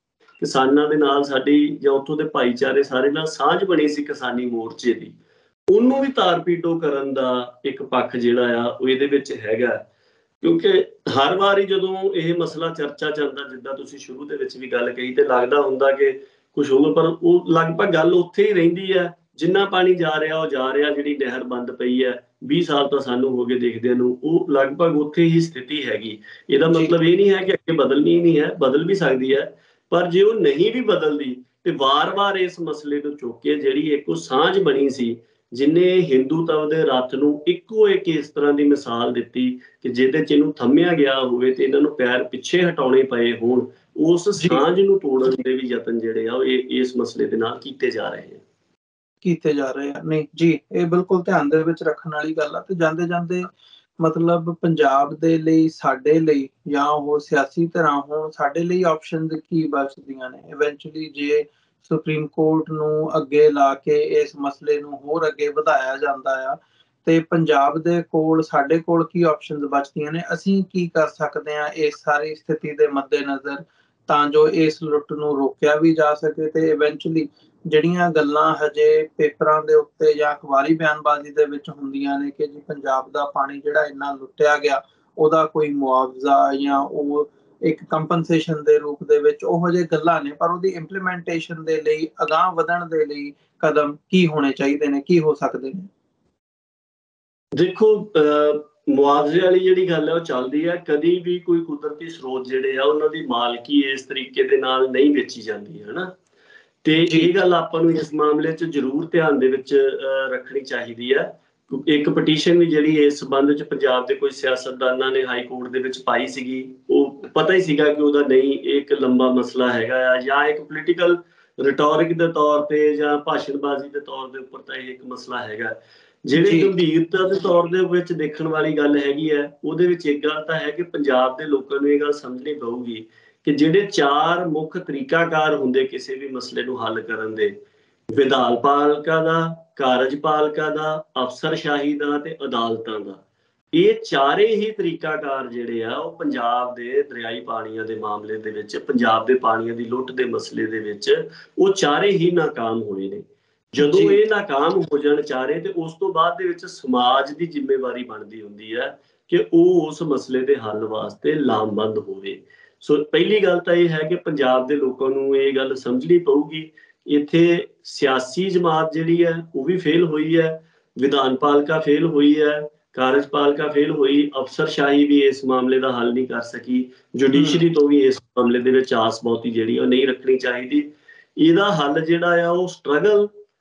ਕਿਸਾਨਾਂ ਦੇ ਨਾਲ ਸਾਡੀ ਜਾਂ ਉੱਥੋਂ ਦੇ ਭਾਈਚਾਰੇ ਸਾਰੇ ਨਾਲ ਸਾਂਝ ਬਣੀ ਸੀ ਕਿਸਾਨੀ ਮੋਰਚੇ ਦੀ, ਉਹਨੂੰ ਵੀ ਤਾਰ-ਪੀਟੋ ਕਰਨ ਦਾ ਇੱਕ ਪੱਖ ਜਿਹੜਾ ਆ ਉਹ ਇਹਦੇ ਵਿੱਚ ਹੈਗਾ। ਕਿਉਂਕਿ ਹਰ ਵਾਰੀ ਜਦੋਂ ਇਹ ਮਸਲਾ ਚਰਚਾ ਚੱਲਦਾ, ਜਿੱਦਾਂ ਤੁਸੀਂ ਸ਼ੁਰੂ ਦੇ ਵਿੱਚ ਵੀ ਗੱਲ ਕਹੀ, ਤੇ ਲੱਗਦਾ ਹੁੰਦਾ ਕਿ ਕੁਝ ਹੋਰ, ਪਰ ਉਹ ਲਗਭਗ ਗੱਲ ਉੱਥੇ ਹੀ ਰਹਿੰਦੀ ਹੈ। ਜਿੰਨਾ ਪਾਣੀ ਜਾ ਰਿਹਾ ਉਹ ਜਾ ਰਿਹਾ, ਜਿਹੜੀ ਨਹਿਰ ਬੰਦ ਪਈ ਹੈ 20 ਸਾਲ ਤਾਂ ਸਾਨੂੰ ਹੋ ਗਏ ਦੇਖਦਿਆਂ ਨੂੰ, ਉਹ ਲਗਭਗ ਉੱਥੇ ਹੀ ਸਥਿਤੀ ਹੈਗੀ। ਇਹਦਾ ਮਤਲਬ ਇਹ ਨਹੀਂ ਹੈ ਕਿ ਅੱਗੇ ਬਦਲਣੀ ਨਹੀਂ ਹੈ, ਬਦਲ ਵੀ ਸਕਦੀ ਹੈ, ਪਰ ਜੇ ਉਹ ਨਹੀਂ ਵੀ ਬਦਲਦੀ ਤੇ ਵਾਰ-ਵਾਰ ਇਸ ਮਸਲੇ ਨੂੰ ਚੁੱਕ ਕੇ ਜਿਹੜੀ ਇੱਕ ਉਹ ਸਾਂਝ ਬਣੀ ਸੀ ਜਿਹਨੇ ਹਿੰਦੂਤਵ ਦੇ ਰੱਥ ਨੂੰ ਇੱਕੋ ਇੱਕ ਇਸ ਤਰ੍ਹਾਂ ਦੀ ਮਿਸਾਲ ਦਿੱਤੀ ਕਿ ਜਿਹਦੇ ਚ ਇਹਨੂੰ ਥੰਮਿਆ ਗਿਆ ਹੋਵੇ ਤੇ ਇਹਨਾਂ ਨੂੰ ਪੈਰ ਪਿੱਛੇ ਹਟਾਉਣੇ ਪਏ ਹੋਣ, ਉਸ ਸਾਂਝ ਨੂੰ ਤੋੜਨ ਦੇ ਵੀ ਯਤਨ ਜਿਹੜੇ ਆ ਉਹ ਇਸ ਮਸਲੇ ਦੇ ਨਾਲ ਕੀਤੇ ਜਾ ਰਹੇ ਆ। ਨਹੀਂ ਜੀ, ਇਹ ਬਿਲਕੁਲ ਧਿਆਨ ਦੇ ਵਿੱਚ ਰੱਖਣ ਵਾਲੀ ਗੱਲ ਆ। ਤੇ ਜਾਂਦੇ ਜਾਂਦੇ ਮਤਲਬ ਪੰਜਾਬ ਦੇ ਲਈ, ਸਾਡੇ ਲਈ, ਜਾਂ ਉਹ ਸਿਆਸੀ ਧਿਰਾਂ ਹੋਣ, ਸਾਡੇ ਲਈ ਆਪਸ਼ਨ ਕੀ ਬਚਦੀਆਂ ਨੇ ਇਵੈਂਚੁਅਲੀ ਜੇ ਸੁਪਰੀਮ ਕੋਰਟ ਨੂੰ ਅੱਗੇ ਲਾ ਕੇ ਇਸ ਮਸਲੇ ਨੂੰ ਹੋਰ ਅੱਗੇ ਵਧਾਇਆ ਜਾਂਦਾ ਆ ਤੇ ਪੰਜਾਬ ਦੇ ਕੋਲ, ਸਾਡੇ ਕੋਲ ਕੀ ਆਪਸ਼ਨਸ ਬਚਦੀਆਂ ਨੇ? ਅਸੀਂ ਕੀ ਕਰ ਸਕਦੇ ਹਾਂ ਇਸ ਸਾਰੀ ਸਥਿਤੀ ਦੇ ਮੱਦੇਨਜ਼ਰ ਤਾਂ ਜੋ ਇਸ ਲੁੱਟ ਨੂੰ ਰੋਕਿਆ ਵੀ ਜਾ ਸਕੇ ਤੇ ਇਵੈਂਚੁਅਲੀ ਜਿਹੜੀਆਂ ਗੱਲਾਂ ਹਜੇ ਪੇਪਰਾਂ ਦੇ ਉੱਤੇ ਜਾਂ ਅਖਬਾਰੀ ਬਿਆਨਬਾਜ਼ੀ ਦੇ ਵਿੱਚ ਹੁੰਦੀਆਂ ਨੇ ਕਿ ਜੀ ਪੰਜਾਬ ਦਾ ਪਾਣੀ ਜਿਹੜਾ ਇੰਨਾ ਲੁੱਟਿਆ ਗਿਆ ਉਹਦਾ ਕੋਈ ਮੁਆਵਜ਼ਾ ਜਾਂ ਉਹ ਇੱਕ ਕੰਪਨਸੇਸ਼ਨ ਦੇ ਰੂਪ ਦੇ ਵਿੱਚ, ਉਹੋ ਜਿਹੇ ਗੱਲਾਂ ਨੇ, ਪਰ ਉਹਦੀ ਇੰਪਲੀਮੈਂਟੇਸ਼ਨ ਦੇ ਲਈ, ਅਗਾਂਹ ਵਧਣ ਦੇ ਲਈ ਕਦਮ ਕੀ ਹੋਣੇ ਚਾਹੀਦੇ ਨੇ, ਕੀ ਹੋ ਸਕਦੇ ਨੇ? ਦੇਖੋ, ਮੁਆਵਜ਼ੇ ਵਾਲੀ ਜਿਹੜੀ ਗੱਲ ਹੈ ਉਹ ਚੱਲਦੀ ਹੈ। ਕਦੀ ਵੀ ਕੋਈ ਕੁਦਰਤੀ ਸਰੋਤ ਜਿਹੜੇ ਆ ਉਹਨਾਂ ਦੀ ਮਾਲਕੀ ਇਸ ਤਰੀਕੇ ਦੇ ਨਾਲ ਨਹੀਂ ਵੇਚੀ ਜਾਂਦੀ ਹੈ ਨਾ। ਤੇ ਇਹ ਗੱਲ ਆਪਾਂ ਨੂੰ ਇਸ ਮਾਮਲੇ 'ਚ ਜ਼ਰੂਰ ਧਿਆਨ ਦੇ ਵਿੱਚ ਰੱਖਣੀ ਚਾਹੀਦੀ ਹੈ। ਇੱਕ ਪਟੀਸ਼ਨ ਵੀ ਜਿਹੜੀ ਇਸ ਸੰਬੰਧ 'ਚ ਪੰਜਾਬ ਦੇ ਕੋਈ ਸਿਆਸਤਦਾਨਾਂ ਨੇ ਹਾਈ ਕੋਰਟ ਦੇ ਵਿੱਚ ਪਾਈ ਸੀਗੀ, ਉਹ ਪਤਾ ਹੀ ਸੀਗਾ ਕਿ ਉਹਦਾ ਨਹੀਂ, ਇੱਕ ਲੰਬਾ ਮਸਲਾ ਹੈਗਾ ਆ, ਜਾਂ ਇੱਕ ਪੋਲੀਟੀਕਲ ਰਿਟੋਰਿਕ ਦੇ ਤੌਰ ਤੇ ਜਾਂ ਭਾਸ਼ਣਬਾਜ਼ੀ ਦੇ ਤੌਰ ਦੇ ਉੱਪਰ ਤਾਂ ਇਹ ਇੱਕ ਮਸਲਾ ਹੈਗਾ। ਜਿਹੜੀ ਗੰਭੀਰਤਾ ਦੇ ਤੌਰ ਦੇ ਵਿੱਚ ਦੇਖਣ ਵਾਲੀ ਗੱਲ ਹੈਗੀ ਹੈ, ਉਹਦੇ ਵਿੱਚ ਇੱਕ ਗੱਲ ਤਾਂ ਹੈ ਕਿ ਪੰਜਾਬ ਦੇ ਲੋਕਾਂ ਨੂੰ ਇਹ ਗੱਲ ਸਮਝਣੀ ਪਊਗੀ ਕਿ ਜਿਹੜੇ 4 ਮੁੱਖ ਤਰੀਕਾਕਾਰ ਹੁੰਦੇ ਕਿਸੇ ਵੀ ਮਸਲੇ ਨੂੰ ਹੱਲ ਕਰਨ ਦੇ, ਵਿਧਾਨਪਾਲਿਕਾ ਦਾ, ਕਾਰਜਪਾਲਿਕਾ ਦਾ, ਅਫਸਰਸ਼ਾਹੀ ਦਾ ਤੇ ਅਦਾਲਤਾਂ ਦਾ, ਇਹ ਚਾਰੇ ਹੀ ਤਰੀਕਾਕਾਰ ਜਿਹੜੇ ਆ ਉਹ ਪੰਜਾਬ ਦੇ ਦਰਿਆਈ ਪਾਣੀਆਂ ਦੇ ਮਾਮਲੇ ਦੇ ਵਿੱਚ, ਪੰਜਾਬ ਦੇ ਪਾਣੀਆਂ ਦੀ ਲੁੱਟ ਦੇ ਮਸਲੇ ਦੇ ਵਿੱਚ ਉਹ ਚਾਰੇ ਹੀ ਨਾਕਾਮ ਹੋਏ ਨੇ। ਜਦੋਂ ਇਹ ਨਾਕਾਮ ਹੋ ਜਾਣ ਚਾਰੇ ਤੇ ਉਸ ਤੋਂ ਬਾਅਦ ਦੇ ਵਿੱਚ ਸਮਾਜ ਦੀ ਜ਼ਿੰਮੇਵਾਰੀ ਬਣਦੀ ਹੁੰਦੀ ਹੈ ਕਿ ਉਹ ਉਸ ਮਸਲੇ ਦੇ ਹੱਲ ਵਾਸਤੇ ਲਾਮਬੰਦ ਹੋਵੇ। ਸੋ ਪਹਿਲੀ ਗੱਲ ਤਾਂ ਇਹ ਹੈ ਕਿ ਪੰਜਾਬ ਦੇ ਲੋਕਾਂ ਨੂੰ ਇਹ ਗੱਲ ਸਮਝਣੀ ਪਊਗੀ ਇੱਥੇ ਸਿਆਸੀ ਜਮਾਤ ਜਿਹੜੀ ਹੈ ਉਹ ਵੀ ਫੇਲ ਹੋਈ ਹੈ, ਵਿਧਾਨ ਪਾਲਿਕਾ ਫੇਲ ਹੋਈ ਹੈ, ਕਾਰਜਪਾਲਿਕਾ ਫੇਲ ਹੋਈ, ਅਫਸਰਸ਼ਾਹੀ ਵੀ ਇਸ ਮਾਮਲੇ ਦਾ ਹੱਲ ਨਹੀਂ ਕਰ ਸਕੀ, ਜੁਡੀਸ਼ਰੀ ਤੋਂ ਵੀ ਇਸ ਮਾਮਲੇ ਦੇ ਵਿੱਚ ਆਸ ਬਹੁਤੀ ਜਿਹੜੀ ਉਹ ਨਹੀਂ ਰੱਖਣੀ ਚਾਹੀਦੀ। ਇਹਦਾ ਹੱਲ ਜਿਹੜਾ ਆ ਉਹ ਸਟਰਗਲ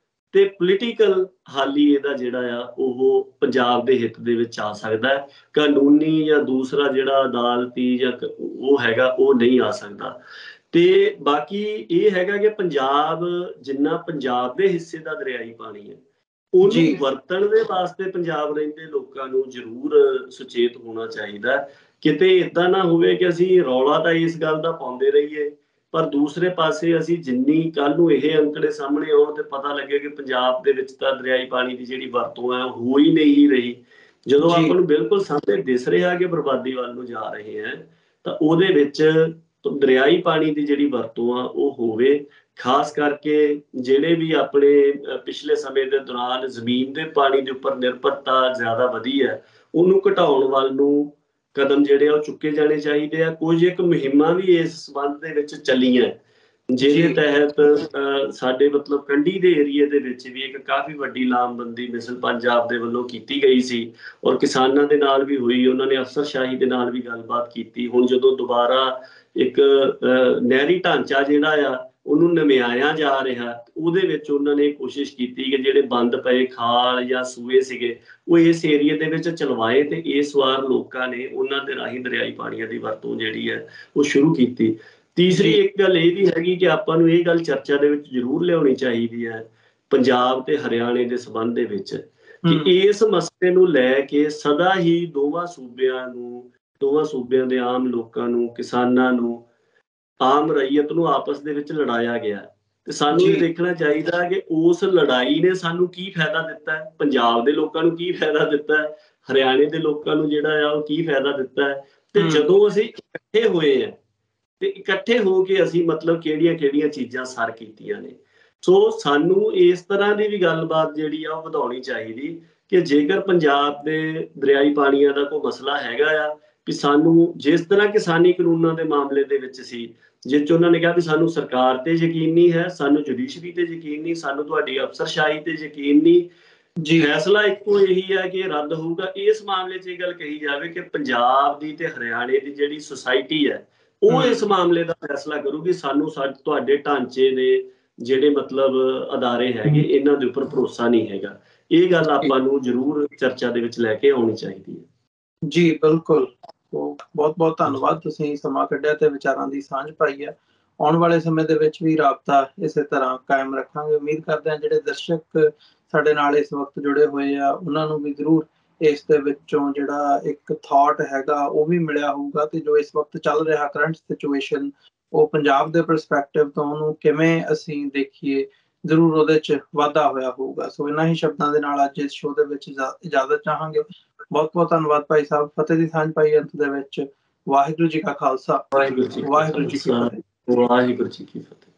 ਤੇ ਪੋਲੀਟੀਕਲ ਹੱਲ ਹੀ ਇਹਦਾ ਜਿਹੜਾ ਆ ਉਹ ਪੰਜਾਬ ਦੇ ਹਿੱਤ ਦੇ ਵਿੱਚ ਆ ਸਕਦਾ ਹੈ। ਕਾਨੂੰਨੀ ਜਾਂ ਦੂਸਰਾ ਜਿਹੜਾ ਅਦਾਲਤੀ ਜਾਂ ਉਹ ਹੈਗਾ ਉਹ ਨਹੀਂ ਆ ਸਕਦਾ। ਤੇ ਬਾਕੀ ਇਹ ਹੈਗਾ ਕਿ ਪੰਜਾਬ ਜਿੰਨਾ ਪੰਜਾਬ ਦੇ ਹਿੱਸੇ ਦਾ ਦਰਿਆਈ ਪਾਣੀ ਹੈ ਉਹਨੂੰ ਵਰਤਣ ਦੇ ਵਾਸਤੇ ਪੰਜਾਬ ਰਹਿੰਦੇ ਲੋਕਾਂ ਨੂੰ ਜ਼ਰੂਰ ਸੁਚੇਤ ਹੋਣਾ ਚਾਹੀਦਾ। ਕਿਤੇ ਏਦਾਂ ਨਾ ਹੋਵੇ ਕਿ ਅਸੀਂ ਰੌਲਾ ਤਾਂ ਇਸ ਗੱਲ ਦਾ ਪਾਉਂਦੇ ਰਹੀਏ ਪਰ ਦੂਸਰੇ ਪਾਸੇ ਅਸੀਂ ਜਿੰਨੀ ਕੱਲ ਨੂੰ ਇਹ ਅੰਕੜੇ ਸਾਹਮਣੇ ਆਉਣ ਤੇ ਪਤਾ ਲੱਗੇ ਕਿ ਪੰਜਾਬ ਦੇ ਵਿੱਚ ਤਾਂ ਦਰਿਆਈ ਪਾਣੀ ਦੀ ਜਿਹੜੀ ਵਰਤੋਂ ਹੈ ਹੋ ਹੀ ਨਹੀਂ ਰਹੀ। ਜਦੋਂ ਆਪਾਂ ਨੂੰ ਬਿਲਕੁਲ ਸਾਹਮਣੇ ਦਿਸ ਰਿਹਾ ਕਿ ਬਰਬਾਦੀ ਵੱਲ ਨੂੰ ਜਾ ਰਹੇ ਹੈ ਤਾਂ ਉਹਦੇ ਵਿੱਚ ਦਰਿਆਈ ਪਾਣੀ ਦੀ ਜਿਹੜੀ ਵਰਤੋਂ ਆ ਉਹ ਹੋਵੇ। ਖਾਸ ਕਰਕੇ ਜਿਹੜੇ ਵੀ ਆਪਣੇ ਪਿਛਲੇ ਸਮੇਂ ਦੇ ਦੌਰਾਨ ਜ਼ਮੀਨ ਦੇ ਪਾਣੀ ਦੇ ਉੱਪਰ ਨਿਰਭਰਤਾ ਜ਼ਿਆਦਾ ਵਧੀ ਹੈ ਉਹਨੂੰ ਘਟਾਉਣ ਵੱਲ ਨੂੰ ਕਦਮ ਜਿਹੜੇ ਆ ਉਹ ਚੁੱਕੇ ਜਾਣੇ ਚਾਹੀਦੇ ਆ। ਕੁਝ ਇੱਕ ਮੁਹਿੰਮਾਂ ਵੀ ਇਸ ਸੰਬੰਧ ਦੇ ਵਿੱਚ ਚੱਲੀਆਂ ਜਿਹਦੇ ਤਹਿਤ ਸਾਡੇ ਮਤਲਬ ਕੰਢੀ ਦੇ ਏਰੀਏ ਦੇ ਵਿੱਚ ਵੀ ਇੱਕ ਕਾਫੀ ਵੱਡੀ ਲਾਮਬੰਦੀ ਮਿਸ਼ਨ ਪੰਜਾਬ ਦੇ ਵੱਲੋਂ ਕੀਤੀ ਗਈ ਸੀ ਔਰ ਕਿਸਾਨਾਂ ਦੇ ਨਾਲ ਵੀ ਹੋਈ, ਉਹਨਾਂ ਨੇ ਅਫਸਰਸ਼ਾਹੀ ਦੇ ਨਾਲ ਵੀ ਗੱਲਬਾਤ ਕੀਤੀ। ਹੁਣ ਜਦੋਂ ਦੁਬਾਰਾ ਇੱਕ ਨਹਿਰੀ ਢਾਂਚਾ ਜਿਹੜਾ ਆ ਉਹਨੂੰ ਨਿਮਿਆਇਆ ਜਾ ਰਿਹਾ ਉਹਦੇ ਵਿੱਚ ਉਹਨਾਂ ਨੇ ਕੋਸ਼ਿਸ਼ ਕੀਤੀ ਕਿ ਜਿਹੜੇ ਬੰਦ ਪਏ ਖਾਲ ਜਾਂ ਸੂਏ ਸੀਗੇ ਉਹ ਇਸ ਏਰੀਏ ਦੇ ਵਿੱਚ ਚਲਵਾਏ ਤੇ ਇਸ ਵਾਰ ਲੋਕਾਂ ਨੇ ਉਹਨਾਂ ਦੇ ਰਾਹੀਂ ਦਰਿਆਈ ਪਾਣੀਆਂ ਦੀ ਵਰਤੋਂ ਜਿਹੜੀ ਹੈ ਉਹ ਸ਼ੁਰੂ ਕੀਤੀ। ਤੀਸਰੀ ਇੱਕ ਗੱਲ ਇਹ ਵੀ ਹੈਗੀ ਕਿ ਆਪਾਂ ਨੂੰ ਇਹ ਗੱਲ ਚਰਚਾ ਦੇ ਵਿੱਚ ਜ਼ਰੂਰ ਲਿਆਉਣੀ ਚਾਹੀਦੀ ਹੈ ਪੰਜਾਬ ਤੇ ਹਰਿਆਣੇ ਦੇ ਸੰਬੰਧ ਦੇ ਵਿੱਚ ਕਿ ਇਸ ਮਸਲੇ ਨੂੰ ਲੈ ਕੇ ਸਦਾ ਹੀ ਦੋਵਾਂ ਸੂਬਿਆਂ ਦੇ ਆਮ ਲੋਕਾਂ ਨੂੰ, ਕਿਸਾਨਾਂ ਨੂੰ, ਆਮ ਰਈਅਤ ਨੂੰ ਆਪਸ ਦੇ ਵਿੱਚ ਲੜਾਇਆ ਗਿਆ ਤੇ ਸਾਨੂੰ ਇਹ ਦੇਖਣਾ ਚਾਹੀਦਾ ਕਿ ਉਸ ਲੜਾਈ ਨੇ ਸਾਨੂੰ ਕੀ ਫਾਇਦਾ ਦਿੱਤਾ ਹੈ, ਪੰਜਾਬ ਦੇ ਲੋਕਾਂ ਨੂੰ ਕੀ ਫਾਇਦਾ ਦਿੱਤਾ ਹੈ, ਹਰਿਆਣੇ ਦੇ ਲੋਕਾਂ ਨੂੰ ਜਿਹੜਾ ਆ ਉਹ ਕੀ ਫਾਇਦਾ ਦਿੱਤਾ ਹੈ। ਤੇ ਜਦੋਂ ਅਸੀਂ ਇਕੱਠੇ ਹੋਏ ਆ ਤੇ ਇਕੱਠੇ ਹੋ ਕੇ ਅਸੀਂ ਮਤਲਬ ਕਿਹੜੀਆਂ ਚੀਜ਼ਾਂ ਸਰ ਕੀਤੀਆਂ ਨੇ। ਸੋ ਸਾਨੂੰ ਇਸ ਤਰ੍ਹਾਂ ਦੀ ਵੀ ਗੱਲਬਾਤ ਜਿਹੜੀ ਆ ਉਹ ਵਧਾਉਣੀ ਚਾਹੀਦੀ ਕਿ ਜੇਕਰ ਪੰਜਾਬ ਦੇ ਦਰਿਆਈ ਪਾਣੀਆਂ ਦਾ ਕੋਈ ਮਸਲਾ ਹੈਗਾ ਆ ਵੀ ਸਾਨੂੰ ਜਿਸ ਤਰ੍ਹਾਂ ਕਿਸਾਨੀ ਕਾਨੂੰਨਾਂ ਦੇ ਮਾਮਲੇ ਦੇ ਵਿੱਚ ਸੀ ਜਿਸ 'ਚ ਉਹਨਾਂ ਨੇ ਕਿਹਾ ਵੀ ਸਾਨੂੰ ਸਰਕਾਰ ਤੇ ਯਕੀਨ ਨਹੀਂ ਹੈ, ਸਾਨੂੰ ਜੁਡੀਸ਼ਰੀ ਤੇ ਯਕੀਨ ਨਹੀਂ, ਸਾਨੂੰ ਤੁਹਾਡੀ ਅਫਸਰਸ਼ਾਹੀ ਤੇ ਯਕੀਨ ਨਹੀਂ, ਫੈਸਲਾ ਇੱਕੋ ਇਹੀ ਹੈ ਕਿ ਰੱਦ ਹੋਊਗਾ। ਇਸ ਮਾਮਲੇ 'ਚ ਇਹ ਗੱਲ ਕਹੀ ਜਾਵੇ ਕਿ ਪੰਜਾਬ ਦੀ ਤੇ ਹਰਿਆਣੇ ਦੀ ਜਿਹੜੀ ਸੁਸਾਇਟੀ ਹੈ ਉਹ ਇਸ ਮਾਮਲੇ ਦਾ ਫੈਸਲਾ ਕਰੂਗੀ। ਸਾਨੂੰ ਤੁਹਾਡੇ ਢਾਂਚੇ ਦੇ ਜਿਹੜੇ ਮਤਲਬ ਅਦਾਰੇ ਹੈਗੇ ਇਹਨਾਂ ਦੇ ਉੱਪਰ ਭਰੋਸਾ ਨਹੀਂ ਹੈਗਾ। ਇਹ ਗੱਲ ਆਪਾਂ ਨੂੰ ਜ਼ਰੂਰ ਚਰਚਾ ਦੇ ਵਿੱਚ ਲੈ ਕੇ ਆਉਣੀ ਚਾਹੀਦੀ ਹੈ। ਜੀ ਬਿਲਕੁਲ, ਬਹੁਤ ਬਹੁਤ ਧੰਨਵਾਦ, ਤੁਸੀਂ ਸਮਾਂ ਕੱਢਿਆ ਤੇ ਵਿਚਾਰਾਂ ਦੀ ਸਾਂਝ ਪਾਈ ਹੈ। ਆਉਣ ਵਾਲੇ ਸਮੇਂ ਦੇ ਵਿੱਚ ਵੀ ਰਾਬਤਾ ਇਸੇ ਤਰ੍ਹਾਂ ਕਾਇਮ ਰੱਖਾਂਗੇ। ਉਮੀਦ ਕਰਦੇ ਹਾਂ ਜਿਹੜੇ ਦਰਸ਼ਕ ਸਾਡੇ ਨਾਲ ਇਸ ਵਕਤ ਜੁੜੇ ਹੋਏ ਆ ਉਹਨਾਂ ਨੂੰ ਵੀ ਜ਼ਰੂਰ ਇਸ ਦੇ ਵਿੱਚੋਂ ਜਿਹੜਾ ਇੱਕ ਥਾਟ ਹੈਗਾ ਉਹ ਵੀ ਮਿਲਿਆ ਹੋਊਗਾ ਤੇ ਜੋ ਇਸ ਵਕਤ ਚੱਲ ਰਿਹਾ ਕਰੰਟ ਸਿਚੁਏਸ਼ਨ ਉਹ ਪੰਜਾਬ ਦੇ ਪਰਸਪੈਕਟਿਵ ਤੋਂ ਉਹਨੂੰ ਕਿਵੇਂ ਅਸੀਂ ਦੇਖੀਏ ਜ਼ਰੂਰ ਉਹਦੇ 'ਚ ਵਾਧਾ ਹੋਇਆ ਹੋਊਗਾ। ਸੋ ਇਹਨਾਂ ਹੀ ਸ਼ਬਦਾਂ ਦੇ ਨਾਲ ਅੱਜ ਇਸ ਸ਼ੋਅ ਦੇ ਵਿੱਚ ਇਜਾਜ਼ਤ ਚਾਹਾਂਗੇ। ਬਹੁਤ ਬਹੁਤ ਧੰਨਵਾਦ ਭਾਈ ਸਾਹਿਬ। ਫਤਿਹ ਦੀ ਸਾਂਝ ਪਾਈ ਅੰਤ ਦੇ ਵਿੱਚ। ਵਾਹਿਗੁਰੂ ਜੀ ਕਾ ਖਾਲਸਾ, ਵਾਹਿਗੁਰੂ ਜੀ ਕੀ ਫਤਿਹ। ਵਾਹਿਗੁਰੂ ਜੀ ਕੀ ਫਤਿਹ।